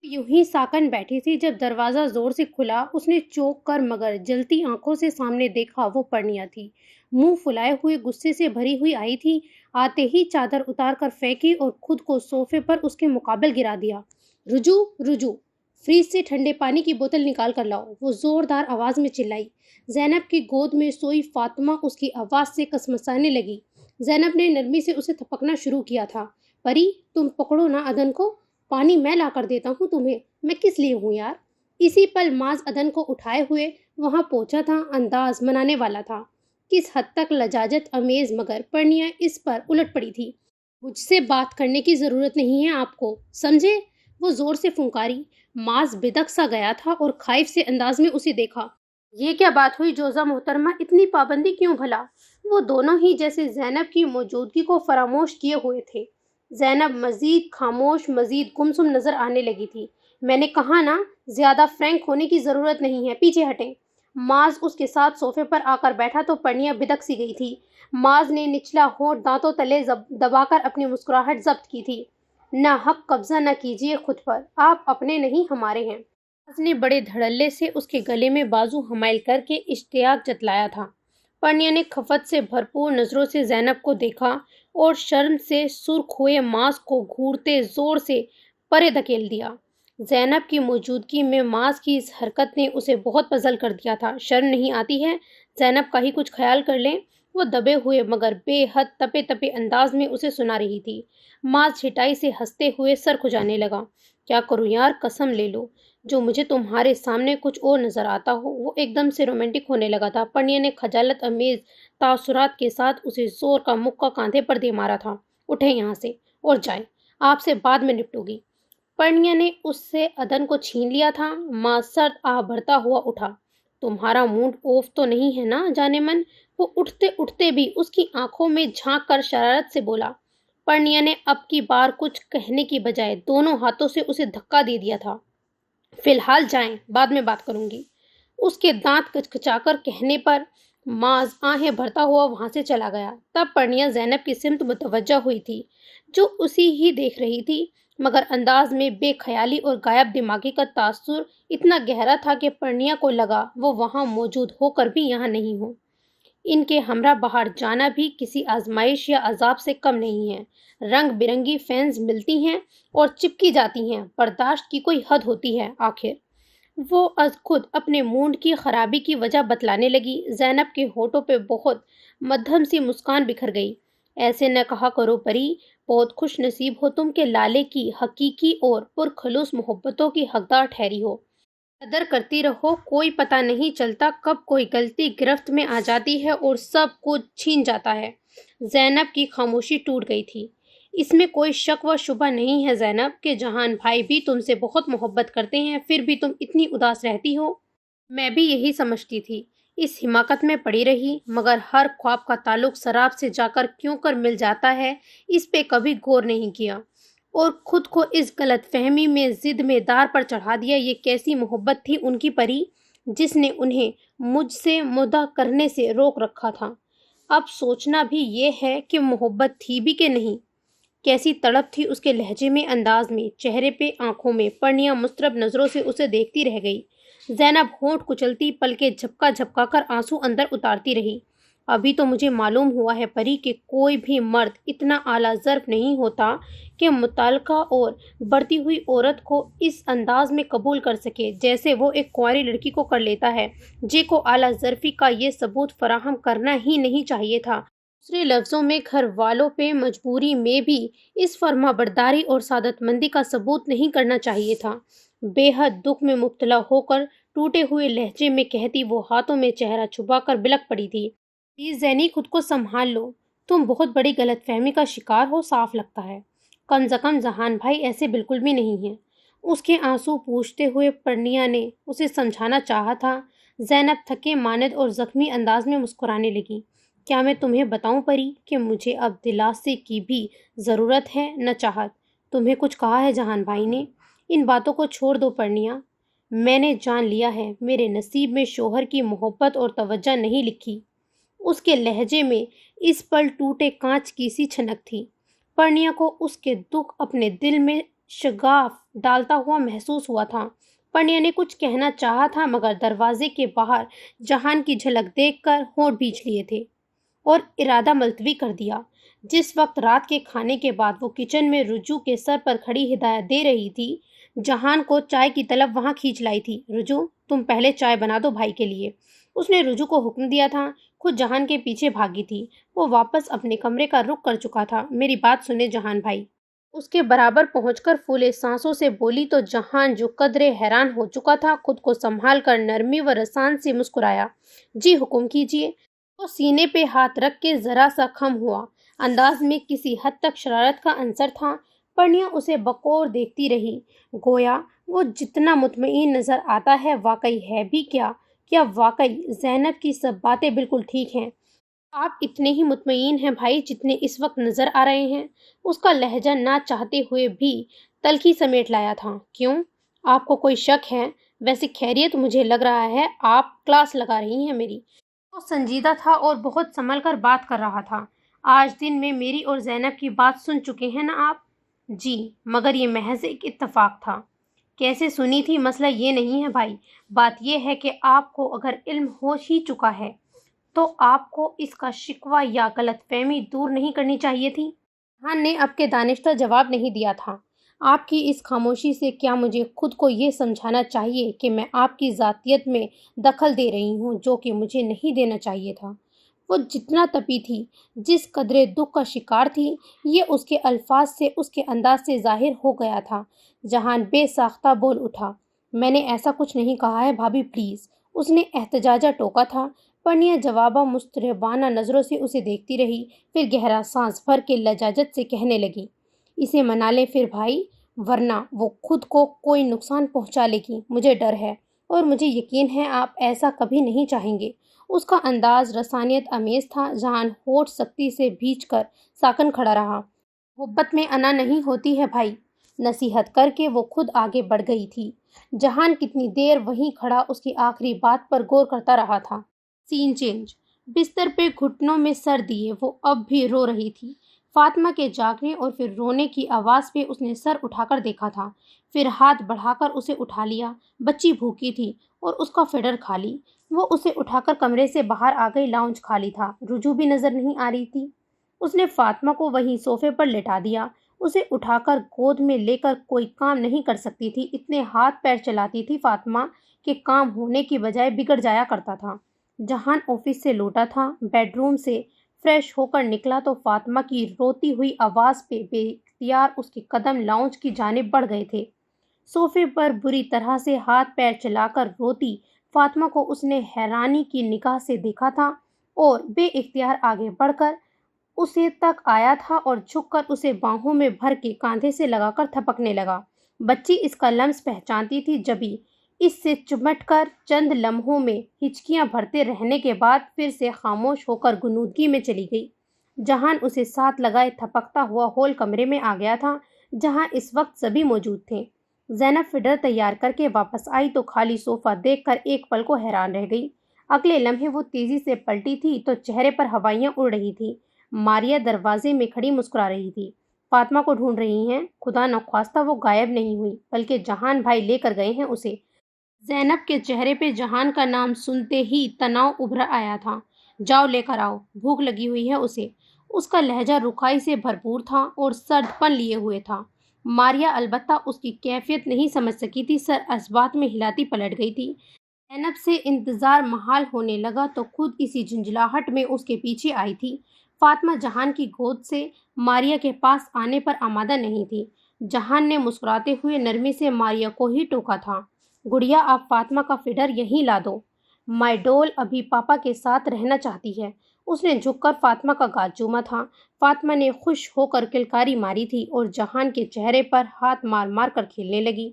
یوں ہی ساکن بیٹھی تھی جب دروازہ زور سے کھلا۔ اس نے چونک کر مگر جلتی آنکھوں سے سامنے دیکھا، وہ پرنیا تھی۔ منہ پھلائے ہوئے غصے سے بھری ہوئی آئی تھی۔ آتے ہی چادر اتار کر پھینکی اور خود کو صوفے پر اس کے مقابل گرا دیا۔ رجو رجو، فریج سے ٹھنڈے پانی کی بوتل نکال کر لاؤ، وہ زوردار آواز میں چلائی۔ زینب کی گود میں سوئی فاطمہ اس کی آواز سے کسمسانے لگی۔ زینب نے نرمی سے اسے تھپکنا شروع کیا تھا۔ پری، تم پکڑو نا ادن کو، پانی میں لا کر دیتا ہوں تمہیں۔ میں کس لیے ہوں یار؟ اسی پل معاذ ادن کو اٹھائے ہوئے وہاں پہنچا تھا۔ انداز منانے والا تھا، کس حد تک لجاجت امیز، مگر پرنیا اس پر الٹ پڑی تھی۔ مجھ سے بات کرنے کی ضرورت نہیں ہے آپ کو، سمجھے؟ وہ زور سے پھنکاری۔ معاذ بدک سا گیا تھا اور خائف سے انداز میں اسے دیکھا۔ یہ کیا بات ہوئی جوزہ محترمہ، اتنی پابندی کیوں بھلا؟ وہ دونوں ہی جیسے زینب کی موجودگی کو فراموش کیے ہوئے تھے۔ زینب مزید خاموش، مزید گمسم نظر آنے لگی تھی۔ میں نے کہا نا، زیادہ فرینک ہونے کی ضرورت نہیں ہے، پیچھے ہٹیں۔ معاذ اس کے ساتھ صوفے پر آ کر بیٹھا تو پرنیا بدک سی گئی تھی۔ معاذ نے نچلا ہونٹ دانتوں تلے دبا کر اپنی مسکراہٹ ضبط کی تھی۔ نہ حق قبضہ نہ کیجیے خود پر، آپ اپنے نہیں ہمارے ہیں۔ معاذ نے بڑے دھڑلے سے اس کے گلے میں بازو حمائل کر کے اشتیاق جتلایا تھا۔ پرنیا نے خفت سے بھرپور نظروں سے زینب کو دیکھا اور شرم سے سرخ ہوئے معاذ کو گھورتے زور سے پرے دھکیل دیا۔ زینب کی موجودگی میں معاذ کی اس حرکت نے اسے بہت پزل کر دیا تھا۔ شرم نہیں آتی ہے؟ زینب کا ہی کچھ خیال کر لیں۔ وہ دبے ہوئے مگر بے حد تپے تپے انداز میں اسے سنا رہی تھی۔ ماز چھٹائی سے ہنستے ہوئے سر کھجانے لگا۔ کیا کروں یار، قسم لے لو، جو مجھے تمہارے سامنے کچھ اور نظر آتا ہو وہ ایک دم سے رومانٹک ہونے لگا تھا۔ پرنیا نے خجالت امیز تاثرات کے ساتھ اسے زور کا مکہ کاندھے پر دے مارا تھا۔ اٹھے یہاں سے اور جائے، آپ سے بعد میں نپٹوں گی۔ پرنیا نے اس سے ادن کو چھین لیا تھا۔ ماں سرد آہ بھرتا ہوا اٹھا۔ تمہارا موڈ آف تو نہیں ہے نا جانے من؟ وہ اٹھتے اٹھتے بھی اس کی آنکھوں میں جھانک کر شرارت سے بولا۔ پرنیا نے اب کی بار کچھ کہنے کی بجائے دونوں ہاتھوں سے اسے دھکا دے دیا تھا۔ فی الحال جائیں، بعد میں بات کروں گی۔ اس کے دانت کچکچا کر کہنے پر ماز آہیں بھرتا ہوا وہاں سے چلا گیا۔ تب پرنیا زینب کی سمت متوجہ ہوئی تھی، جو اسی ہی دیکھ رہی تھی، مگر انداز میں بے خیالی اور غائب دماغی کا تاثر اتنا گہرا تھا کہ پرنیا کو لگا وہ وہاں موجود ہو کر بھی یہاں نہیں ہو۔ ان کے ہمراہ باہر جانا بھی کسی آزمائش یا عذاب سے کم نہیں ہے۔ رنگ برنگی فینز ملتی ہیں اور چپکی جاتی ہیں، برداشت کی کوئی حد ہوتی ہے آخر۔ وہ از خود اپنے موڈ کی خرابی کی وجہ بتلانے لگی۔ زینب کے ہونٹوں پہ بہت مدھم سی مسکان بکھر گئی۔ ایسے نہ کہا کرو پری، بہت خوش نصیب ہو تم کہ لالے کی حقیقی اور پرخلوص محبتوں کی حقدار ٹھہری ہو۔ قدر کرتی رہو، کوئی پتہ نہیں چلتا کب کوئی غلطی گرفت میں آ جاتی ہے اور سب کچھ چھین جاتا ہے۔ زینب کی خاموشی ٹوٹ گئی تھی۔ اس میں کوئی شک و شبہ نہیں ہے زینب کہ جہان بھائی بھی تم سے بہت محبت کرتے ہیں، پھر بھی تم اتنی اداس رہتی ہو۔ میں بھی یہی سمجھتی تھی، اس حماقت میں پڑی رہی، مگر ہر خواب کا تعلق سراب سے جا کر کیوں کر مل جاتا ہے اس پہ کبھی غور نہیں کیا، اور خود کو اس غلط فہمی میں ضد میں دار پر چڑھا دیا۔ یہ کیسی محبت تھی ان کی پری، جس نے انہیں مجھ سے مدعا کرنے سے روک رکھا تھا۔ اب سوچنا بھی یہ ہے کہ محبت تھی بھی کہ نہیں۔ کیسی تڑپ تھی اس کے لہجے میں، انداز میں، چہرے پہ، آنکھوں میں۔ پرنیا مضطرب نظروں سے اسے دیکھتی رہ گئی۔ زینب ہونٹ کچلتی، پلکیں جھپکا جھپکا کر آنسو اندر اتارتی رہی۔ ابھی تو مجھے معلوم ہوا ہے پری کہ کوئی بھی مرد اتنا اعلیٰ ظرف نہیں ہوتا کہ متعلقہ اور بڑھتی ہوئی عورت کو اس انداز میں قبول کر سکے جیسے وہ ایک کنواری لڑکی کو کر لیتا ہے۔ جے کو اعلیٰ ظرفی کا یہ ثبوت فراہم کرنا ہی نہیں چاہیے تھا۔ دوسرے لفظوں میں گھر والوں پہ مجبوری میں بھی اس فرما برداری اور سعادت مندی کا ثبوت نہیں کرنا چاہیے تھا۔ بے حد دکھ میں مبتلا ہو کر ٹوٹے ہوئے لہجے میں کہتی وہ ہاتھوں میں چہرہ چھپا کر بلک پڑی تھی۔ پلیز زینی، خود کو سنبھال لو، تم بہت بڑی غلط فہمی کا شکار ہو صاف لگتا ہے۔ کم از کم جہان بھائی ایسے بالکل بھی نہیں ہیں۔ اس کے آنسو پوچھتے ہوئے پرنیا نے اسے سمجھانا چاہا تھا۔ زینب تھکے ماند اور زخمی انداز میں مسکرانے لگی۔ کیا میں تمہیں بتاؤں پری کہ مجھے اب دلاسے کی بھی ضرورت ہے نہ چاہت۔ تمہیں کچھ کہا ہے جہان بھائی نے؟ ان باتوں کو چھوڑ دو پرنیا، میں نے جان لیا ہے میرے نصیب میں شوہر کی محبت اور توجہ نہیں لکھی۔ اس کے لہجے میں اس پل ٹوٹے کانچ کی سی چھنک تھی۔ پرنیا کو اس کے دکھ اپنے دل میں شگاف ڈالتا ہوا محسوس ہوا تھا۔ پرنیا نے کچھ کہنا چاہا تھا مگر دروازے کے باہر جہان کی جھلک دیکھ کر ہونٹ بھینچ لیے تھے اور ارادہ ملتوی کر دیا۔ جس وقت رات کے کھانے کے بعد وہ کچن میں رجوع کے سر پر کھڑی ہدایت دے رہی تھی، جہان کو چائے کی طلب وہاں کھینچ لائی تھی۔ رجوع، تم پہلے چائے بنا دو بھائی کے لیے۔ اس نے رجوع کو حکم دیا تھا، خود جہان کے پیچھے بھاگی تھی۔ وہ واپس اپنے کمرے کا رخ کر چکا تھا۔ میری بات سنیں جہان بھائی، اس کے برابر پہنچ کر پھولے سانسوں سے بولی تو جہان جو قدرے حیران ہو چکا تھا خود کو سنبھال کر نرمی و رسان سے مسکرایا۔ جی حکم کیجیے۔ وہ سینے پہ ہاتھ رکھ کے ذرا سا خم ہوا۔ انداز میں کسی حد تک شرارت کا عنصر تھا۔ پرنیا اسے بقور دیکھتی رہی، گویا وہ جتنا مطمئن نظر آتا ہے واقعی ہے بھی کیا واقعی زینب کی سب باتیں بالکل ٹھیک ہیں؟ آپ اتنے ہی مطمئن ہیں بھائی جتنے اس وقت نظر آ رہے ہیں؟ اس کا لہجہ نہ چاہتے ہوئے بھی تلخی سمیٹ لایا تھا۔ کیوں؟ آپ کو کوئی شک ہے؟ ویسے خیریت، مجھے لگ رہا ہے آپ کلاس لگا رہی ہیں میری۔ وہ سنجیدہ تھا اور بہت سنبھل کر بات کر رہا تھا۔ آج دن میں میری اور زینب کی بات سن چکے ہیں نا آپ؟ جی، مگر یہ محض ایک اتفاق تھا۔ کیسے سنی تھی مسئلہ یہ نہیں ہے بھائی، بات یہ ہے کہ آپ کو اگر علم ہو ہی چکا ہے تو آپ کو اس کا شکوہ یا غلط فہمی دور نہیں کرنی چاہیے تھی۔ جہان نے اب کے دانستہ جواب نہیں دیا تھا۔ آپ کی اس خاموشی سے کیا مجھے خود کو یہ سمجھانا چاہیے کہ میں آپ کی ذاتیت میں دخل دے رہی ہوں، جو کہ مجھے نہیں دینا چاہیے تھا؟ وہ جتنا تپی تھی، جس قدرے دکھ کا شکار تھی، یہ اس کے الفاظ سے، اس کے انداز سے ظاہر ہو گیا تھا۔ جہان بے ساختہ بول اٹھا، میں نے ایسا کچھ نہیں کہا ہے بھابھی، پلیز۔ اس نے احتجاجہ ٹوکا تھا۔ پرنیا جوابہ مستربانہ نظروں سے اسے دیکھتی رہی، پھر گہرا سانس بھر کے لجاجت سے کہنے لگی، اسے منا لیں پھر بھائی، ورنہ وہ خود کو کوئی نقصان پہنچا لے گی۔ مجھے ڈر ہے، اور مجھے یقین ہے آپ ایسا کبھی نہیں چاہیں گے۔ اس کا انداز رسانیت امیز تھا۔ جہان ہونٹ سختی سے بھینچ کر ساکن کھڑا رہا۔ محبت میں انا نہیں ہوتی ہے بھائی، نصیحت کر کے وہ خود آگے بڑھ گئی تھی۔ جہان کتنی دیر وہیں کھڑا اس کی آخری بات پر غور کرتا رہا تھا۔ سین چینج۔ بستر پہ گھٹنوں میں سر دیے وہ اب بھی رو رہی تھی۔ فاطمہ کے جاگنے اور پھر رونے کی آواز پہ اس نے سر اٹھا کر دیکھا تھا، پھر ہاتھ بڑھا کر اسے اٹھا لیا۔ بچی بھوکی تھی اور اس کا فیڈر خالی۔ وہ اسے اٹھا کر کمرے سے باہر آ گئی۔ لاؤنج خالی تھا، رجوع بھی نظر نہیں آ رہی تھی۔ اس نے فاطمہ کو وہیں صوفے پر لٹا دیا۔ اسے اٹھا کر گود میں لے کر کوئی کام نہیں کر سکتی تھی، اتنے ہاتھ پیر چلاتی تھی فاطمہ کہ کام ہونے کی بجائے بگڑ جایا کرتا تھا۔ جہان آفس سے لوٹا تھا، بیڈ روم سے فریش ہو کر نکلا تو فاطمہ کی روتی ہوئی آواز پہ بے اختیار اس کے قدم لاؤنج کی جانب بڑھ گئے تھے۔ صوفے پر بری طرح سے ہاتھ پیر چلا کر روتی فاطمہ کو اس نے حیرانی کی نگاہ سے دیکھا تھا اور بے اختیار آگے بڑھ کر اسے تک آیا تھا اور جھک کر اسے باہوں میں بھر کے کاندھے سے لگا کر تھپکنے لگا۔ بچی اس کا لمس پہچانتی تھی، جبھی اس سے چمٹ کر چند لمحوں میں ہچکیاں بھرتے رہنے کے بعد پھر سے خاموش ہو کر غنودگی میں چلی گئی۔ جہان اسے ساتھ لگائے تھپکتا ہوا ہول کمرے میں آ گیا تھا، جہاں اس وقت سبھی موجود تھے۔ زینب فڈر تیار کر کے واپس آئی تو خالی صوفہ دیکھ کر ایک پل کو حیران رہ گئی۔ اگلے لمحے وہ تیزی سے پلٹی تھی تو چہرے پر ہوائیاں اڑ رہی تھی۔ ماریا دروازے میں کھڑی مسکرا رہی تھی۔ فاطمہ کو ڈھونڈ رہی ہیں؟ خدا نخواستہ وہ غائب نہیں ہوئی، بلکہ جہان بھائی لے کر گئے ہیں اسے۔ زینب کے چہرے پہ جہان کا نام سنتے ہی تناؤ ابھر آیا تھا۔ جاؤ لے کر آؤ، بھوک لگی ہوئی ہے اسے۔ اس کا لہجہ رکھائی سے بھرپور تھا اور سرد پن لیے ہوئے تھا۔ ماریا البتہ اس کی کیفیت نہیں سمجھ سکی تھی، سر اثبات میں ہلاتی پلٹ گئی تھی۔ زینب سے انتظار محال ہونے لگا تو خود اسی جھنجھلاہٹ میں اس کے پیچھے آئی تھی۔ فاطمہ جہان کی گود سے ماریا کے پاس آنے پر آمادہ نہیں تھی۔ جہان نے مسکراتے ہوئے نرمی سے ماریا کو ہی ٹوکا تھا، گڑیا آپ فاطمہ کا فڈر یہیں لا دو، مائی ڈول ابھی پاپا کے ساتھ رہنا چاہتی ہے۔ اس نے جھک کر فاطمہ کا گال چوما تھا۔ فاطمہ نے خوش ہو کر کلکاری ماری تھی اور جہان کے چہرے پر ہاتھ مار مار کر کھیلنے لگی۔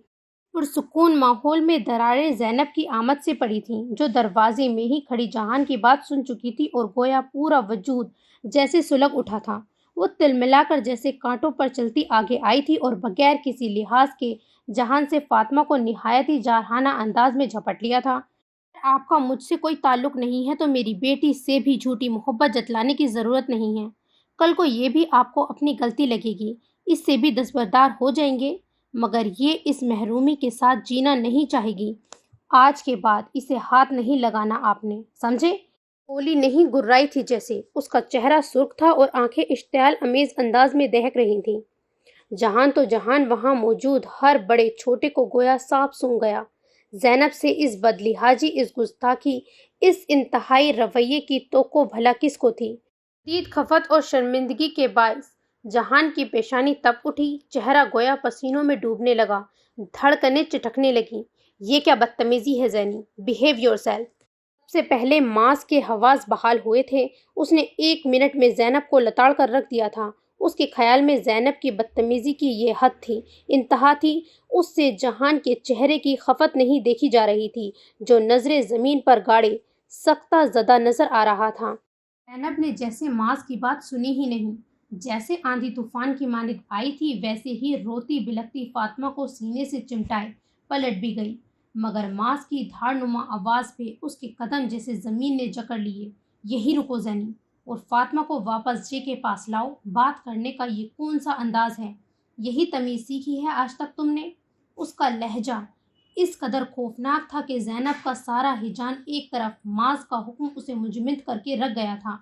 پرسکون ماحول میں دراریں زینب کی آمد سے پڑی تھیں، جو دروازے میں ہی کھڑی جہان کی بات سن چکی تھی اور گویا پورا وجود جیسے سلگ اٹھا تھا۔ وہ تلملا کر جیسے کانٹوں پر چلتی آگے آئی تھی اور بغیر کسی لحاظ کے جہان سے فاطمہ کو نہایت ہی جارحانہ انداز میں جھپٹ لیا تھا۔ اگر آپ کا مجھ سے کوئی تعلق نہیں ہے تو میری بیٹی سے بھی جھوٹی محبت جتلانے کی ضرورت نہیں ہے۔ کل کو یہ بھی آپ کو اپنی غلطی لگے گی، اس سے بھی دستبردار ہو جائیں گے، مگر یہ اس محرومی کے ساتھ جینا نہیں چاہے گی۔ آج کے بعد اسے ہاتھ نہیں لگانا آپ نے، سمجھے؟ بولی نہیں، گررائی تھی جیسے۔ اس کا چہرہ سرخ تھا اور آنکھیں اشتعال امیز انداز میں دہک رہی تھیں۔ جہان تو جہان وہاں موجود ہر بڑے چھوٹے کو گویا سانپ سونگھ گیا۔ زینب سے اس بدلہاجی، اس گستاخی، اس انتہائی رویے کی توقع بھلا کس کو تھی؟ شدید خفت اور شرمندگی کے باعث جہان کی پیشانی تپ اٹھی، چہرہ گویا پسینوں میں ڈوبنے لگا، دھڑکنیں چٹکنے لگیں۔ یہ کیا بدتمیزی ہے زینی؟ Behave yourself. سب سے پہلے ماس کے حواس بحال ہوئے تھے۔ اس نے 1 منٹ میں زینب کو لتاڑ کر رکھ دیا تھا۔ اس کے خیال میں زینب کی بدتمیزی کی یہ حد تھی، انتہا تھی۔ اس سے جہان کے چہرے کی خفت نہیں دیکھی جا رہی تھی، جو نظریں زمین پر گاڑے سختہ زدہ نظر آ رہا تھا۔ زینب نے جیسے ماس کی بات سنی ہی نہیں، جیسے آندھی طوفان کی مانند آئی تھی ویسے ہی روتی بلکتی فاطمہ کو سینے سے چمٹائے پلٹ بھی گئی، مگر ماس کی دھاڑ نما آواز پہ اس کے قدم جیسے زمین نے جکڑ لیے۔ یہی رکو زینی، اور فاطمہ کو واپس جے کے پاس لاؤ۔ بات کرنے کا یہ کون سا انداز ہے؟ یہی تمیز سیکھی ہے آج تک تم نے؟ اس کا لہجہ اس قدر خوفناک تھا کہ زینب کا سارا ہیجان ایک طرف، ماس کا حکم اسے مجمد کر کے رکھ گیا تھا۔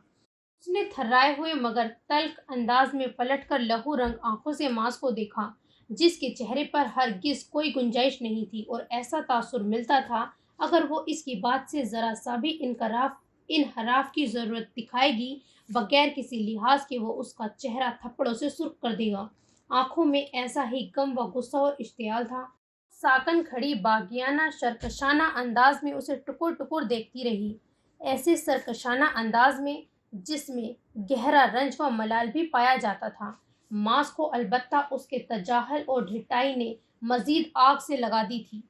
اس نے تھرائے ہوئے مگر تلخ انداز میں پلٹ کر لہو رنگ آنکھوں سے ماس کو دیکھا۔ جس کے چہرے پر ہرگز کوئی گنجائش نہیں تھی، اور ایسا تاثر ملتا تھا اگر وہ اس کی بات سے ذرا سا بھی انحراف کی ضرورت دکھائے گی، بغیر کسی لحاظ کے وہ اس کا چہرہ تھپڑوں سے سرخ کر دے گا۔ آنکھوں میں ایسا ہی غم و غصہ اور اشتعال تھا۔ ساکن کھڑی باغیانہ سرکشانہ انداز میں اسے ٹکر ٹکر دیکھتی رہی، ایسے سرکشانہ انداز میں جس میں گہرا رنج و ملال بھی پایا جاتا تھا۔ ماس کو البتہ اس کے تجاہل اور ڈھٹائی نے مزید آگ سے لگا دی تھی۔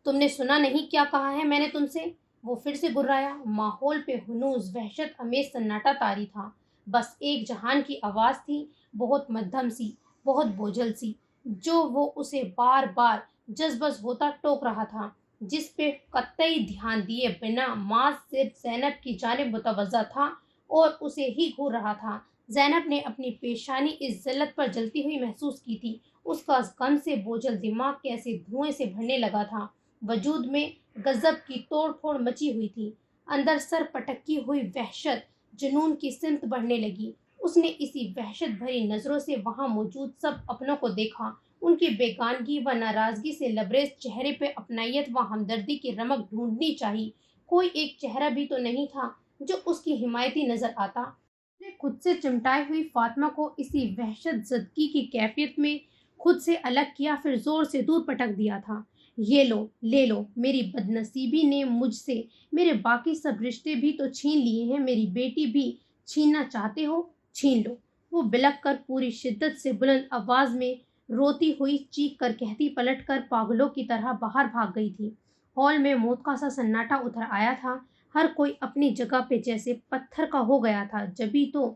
تم نے سنا نہیں کیا کہا ہے میں نے تم سے؟ وہ پھر سے گھرایا۔ ماحول پہ ہنوز وحشت امیز سناٹا طاری تھا۔ بس ایک جہان کی آواز تھی، بہت مدھم سی، بہت بوجھل سی، جو وہ اسے بار بار جذبز ہوتا ٹوک رہا تھا، جس پہ قطعی دھیان دیے بنا ماس صرف زینب کی جانب متوجہ تھا اور اسے ہی گھور رہا تھا۔ زینب نے اپنی پیشانی اس ذلت پر جلتی ہوئی محسوس کی تھی۔ اس کا غم سے بوجھل دماغ کیسے دھوئیں سے بھرنے لگا تھا۔ وجود میں غضب کی توڑ پھوڑ مچی ہوئی تھی۔ اندر سر پٹکی ہوئی وحشت جنون کی سمت بڑھنے لگی۔ اس نے اسی وحشت بھری نظروں سے وہاں موجود سب اپنوں کو دیکھا، ان کی بیگانگی و ناراضگی سے لبریز چہرے پہ اپنائیت و ہمدردی کی رمق ڈھونڈنی چاہی۔ کوئی ایک چہرہ بھی تو نہیں تھا جو اس کی حمایتی نظر آتا۔ اس نے خود سے چمٹائے ہوئی فاطمہ کو اسی وحشت زدگی کی کیفیت میں خود سے الگ کیا، پھر زور سے دور پٹک دیا تھا۔ یہ لو، لے لو، میری بدنصیبی نے مجھ سے میرے باقی سب رشتے بھی تو چھین لیے ہیں، میری بیٹی بھی چھیننا چاہتے ہو؟ چھین لو۔ وہ بلک کر پوری شدت سے بلند آواز میں روتی ہوئی چیخ کر کہتی پلٹ کر پاگلوں کی طرح باہر بھاگ گئی تھی۔ ہال میں موت کا سا سناٹا اتر آیا تھا۔ ہر کوئی اپنی جگہ پہ جیسے پتھر کا ہو گیا تھا۔ جبھی تو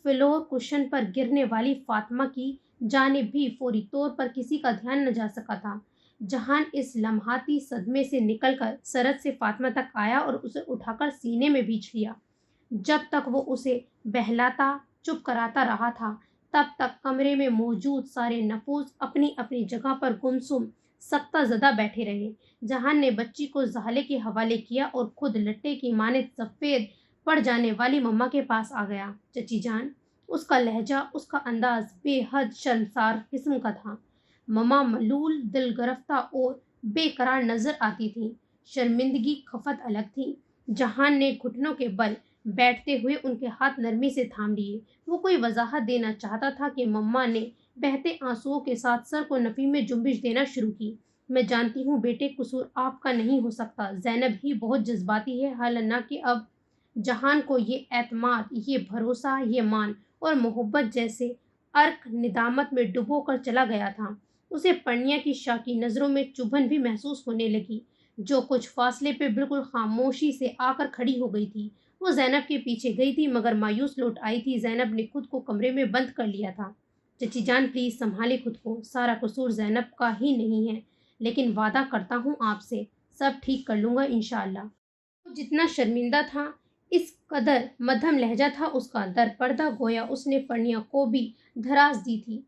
فلور کشن پر گرنے والی فاطمہ کی جانب بھی فوری طور پر کسی کا دھیان نہ جا سکا تھا۔ جہان اس لمحاتی صدمے سے نکل کر سرد سے فاطمہ تک آیا اور اسے اٹھا کر سینے میں بھیج لیا۔ جب تک وہ اسے بہلاتا چپ کراتا رہا تھا، تب تک کمرے میں موجود سارے نفوس اپنی اپنی جگہ پر گمسم سکتہ زدہ بیٹھے رہے۔ جہان نے بچی کو زالے کے حوالے کیا اور خود لٹے کی مانند سفید پڑ جانے والی مما کے پاس آ گیا۔ چچی جان، اس کا لہجہ، اس کا انداز بے حد شرمسار قسم کا تھا۔ مما ملول، دل گرفتہ اور بے قرار نظر آتی تھی۔ شرمندگی خفت الگ تھی۔ جہان نے گھٹنوں کے بل بیٹھتے ہوئے ان کے ہاتھ نرمی سے تھام لیے۔ وہ کوئی وضاحت دینا چاہتا تھا کہ مما نے بہتے آنسوؤں کے ساتھ سر کو نفی میں جنبش دینا شروع کی۔ میں جانتی ہوں بیٹے، قصور آپ کا نہیں ہو سکتا، زینب ہی بہت جذباتی ہے، حالانکہ اب جہان کو یہ اعتماد، یہ بھروسہ، یہ مان اور محبت جیسے ارق ندامت میں ڈبو کر چلا گیا تھا۔ اسے پرنیا کی شاکی نظروں میں چبھن بھی محسوس ہونے لگی، جو کچھ فاصلے پہ بالکل خاموشی سے آ کر کھڑی ہو گئی تھی۔ وہ زینب کے پیچھے گئی تھی مگر مایوس لوٹ آئی تھی۔ زینب نے خود کو کمرے میں بند کر لیا تھا۔ چچی جان پلیز سنبھالیں خود کو، سارا قصور زینب کا ہی نہیں ہے، لیکن وعدہ کرتا ہوں آپ سے سب ٹھیک کر لوں گا انشاءاللہ۔ وہ جتنا شرمندہ تھا، اس قدر مدھم لہجہ تھا اس کا، در پردہ گویا اس نے پرنیا کو بھی دھراس دی تھی۔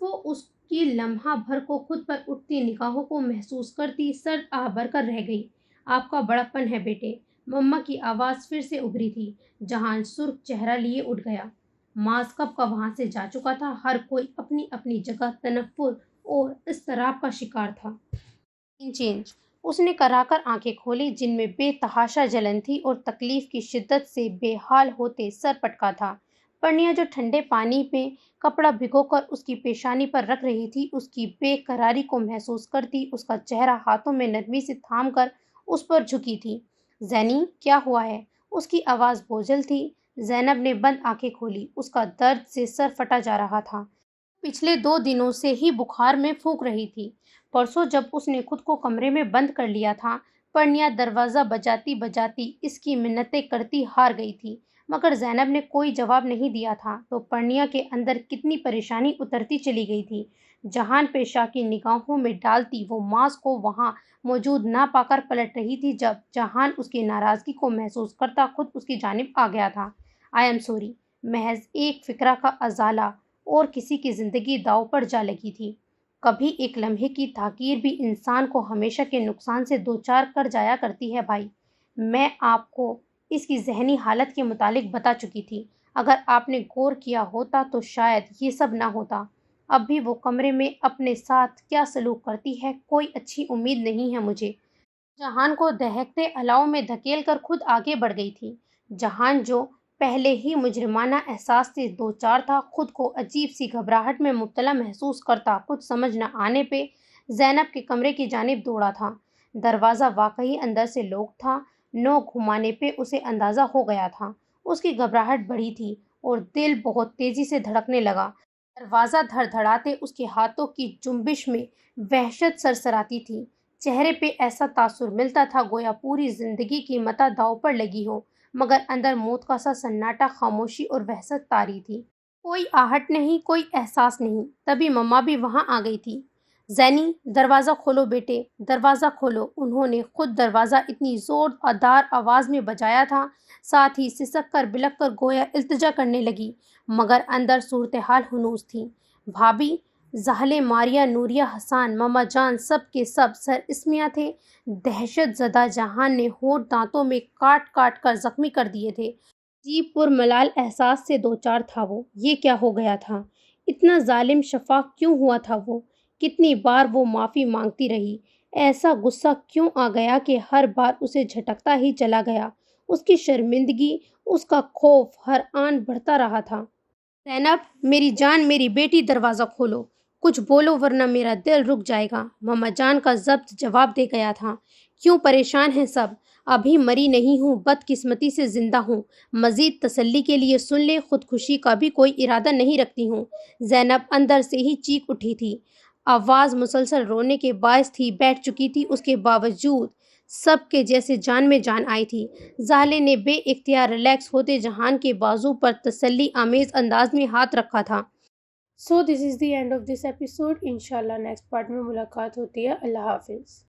وہ اس کی لمحہ بھر کو خود پر اٹھتی نگاہوں کو محسوس کرتی سرد آہ بھر کر رہ گئی۔ آپ کا بڑپن ہے بیٹے، مما کی آواز پھر سے ابھری تھی۔ جہان سرخ چہرہ لیے اٹھ گیا۔ ماس کب کا وہاں سے جا چکا تھا۔ ہر کوئی اپنی اپنی جگہ تنفر اور اضطراب کا شکار تھا۔ چینج، اس نے کرا کر آنکھیں کھولی جن میں بے تحاشا جلن تھی اور تکلیف کی شدت سے بے حال ہوتے سر پٹکا تھا۔ پرنیا جو ٹھنڈے پانی میں کپڑا بھگو کر اس کی پیشانی پر رکھ رہی تھی، اس کی بے قراری کو محسوس کرتی اس کا چہرہ ہاتھوں میں نرمی سے تھام کر اس پر جھکی تھی۔ زینی، کیا ہوا ہے؟ اس کی آواز بوجھل تھی۔ زینب نے بند آنکھیں کھولی۔ اس کا درد سے سر پھٹا جا رہا تھا۔ پچھلے 2 دنوں سے ہی بخار میں پھونک رہی تھی۔ پرسوں جب اس نے خود کو کمرے میں بند کر لیا تھا، پرنیا دروازہ بجاتی بجاتی اس کی منتیں کرتی ہار گئی تھی، مگر زینب نے کوئی جواب نہیں دیا تھا تو پرنیا کے اندر کتنی پریشانی اترتی چلی گئی تھی۔ جہان پہ شاکی نگاہوں میں ڈالتی وہ ماس کو وہاں موجود نہ پا کر پلٹ رہی تھی جب جہان اس کی ناراضگی کو محسوس کرتا خود اس کی جانب آ گیا تھا۔ آئی ایم سوری، محض ایک فقرہ کا ازالہ اور کسی کی زندگی داؤ پر جا لگی تھی۔ کبھی ایک لمحے کی تاخیر بھی انسان کو ہمیشہ کے نقصان سے دوچار کر جایا کرتی ہے بھائی۔ میں آپ کو اس کی ذہنی حالت کے متعلق بتا چکی تھی۔ اگر آپ نے غور کیا ہوتا تو شاید یہ سب نہ ہوتا۔ اب بھی وہ کمرے میں اپنے ساتھ کیا سلوک کرتی ہے، کوئی اچھی امید نہیں ہے مجھے۔ جہان کو دہکتے الاؤ میں دھکیل کر خود آگے بڑھ گئی تھی۔ جہان جو پہلے ہی مجرمانہ احساس سے دوچار تھا، خود کو عجیب سی گھبراہٹ میں مبتلا محسوس کرتا کچھ سمجھ نہ آنے پہ زینب کے کمرے کی جانب دوڑا تھا۔ دروازہ واقعی اندر سے لاک تھا، نوک گھمانے پہ اسے اندازہ ہو گیا تھا۔ اس کی گھبراہٹ بڑھی تھی اور دل بہت تیزی سے دھڑکنے لگا۔ دروازہ دھڑ دھڑاتے اس کے ہاتھوں کی جنبش میں وحشت سرسراتی تھی۔ چہرے پہ ایسا تاثر ملتا تھا گویا پوری زندگی کی متاع داؤ پر لگی ہو، مگر اندر موت کا سا سناٹا، خاموشی اور وحشت طاری تھی۔ کوئی آہٹ نہیں، کوئی احساس نہیں۔ تبھی مما بھی وہاں آ گئی تھی۔ زینی، دروازہ کھولو بیٹے، دروازہ کھولو۔ انہوں نے خود دروازہ اتنی زور دار آواز میں بجایا تھا، ساتھ ہی سسک کر بلک کر گویا التجا کرنے لگی، مگر اندر صورتحال ہنوز تھی۔ بھابھی، زحلے، ماریا، نوریہ، حسان، مما جان، سب کے سب سر اسمیہ تھے۔ دہشت زدہ جہان نے ہونٹ دانتوں میں کاٹ کاٹ کر زخمی کر دیے تھے۔ عجیب پرملال احساس سے دوچار تھا وہ۔ یہ کیا ہو گیا تھا؟ اتنا ظالم شفاق کیوں ہوا تھا وہ؟ کتنی بار وہ معافی مانگتی رہی؟ ایسا غصہ کیوں آ گیا کہ ہر بار اسے جھٹکتا ہی چلا گیا؟ اس کی شرمندگی، اس کا خوف ہر آن بڑھتا رہا تھا۔ زینب، میری جان، میری بیٹی، دروازہ کھولو، کچھ بولو ورنہ میرا دل رک جائے گا۔ مما جان کا ضبط جواب دے گیا تھا۔ کیوں پریشان ہیں سب؟ ابھی مری نہیں ہوں، بدقسمتی سے زندہ ہوں۔ مزید تسلی کے لیے سن لے، خودکشی کا بھی کوئی ارادہ نہیں رکھتی ہوں۔ زینب اندر سے ہی چیخ اٹھی تھی۔ آواز مسلسل رونے کے باعث تھی، بیٹھ چکی تھی، اس کے باوجود سب کے جیسے جان میں جان آئی تھی۔ زالے نے بے اختیار ریلیکس ہوتے جہان کے بازو پر تسلی آمیز انداز میں ہاتھ رکھا تھا۔ So this is the end of this episode. انشاءاللہ نیکسٹ پارٹ میں ملاقات ہوتی ہے۔ اللہ حافظ۔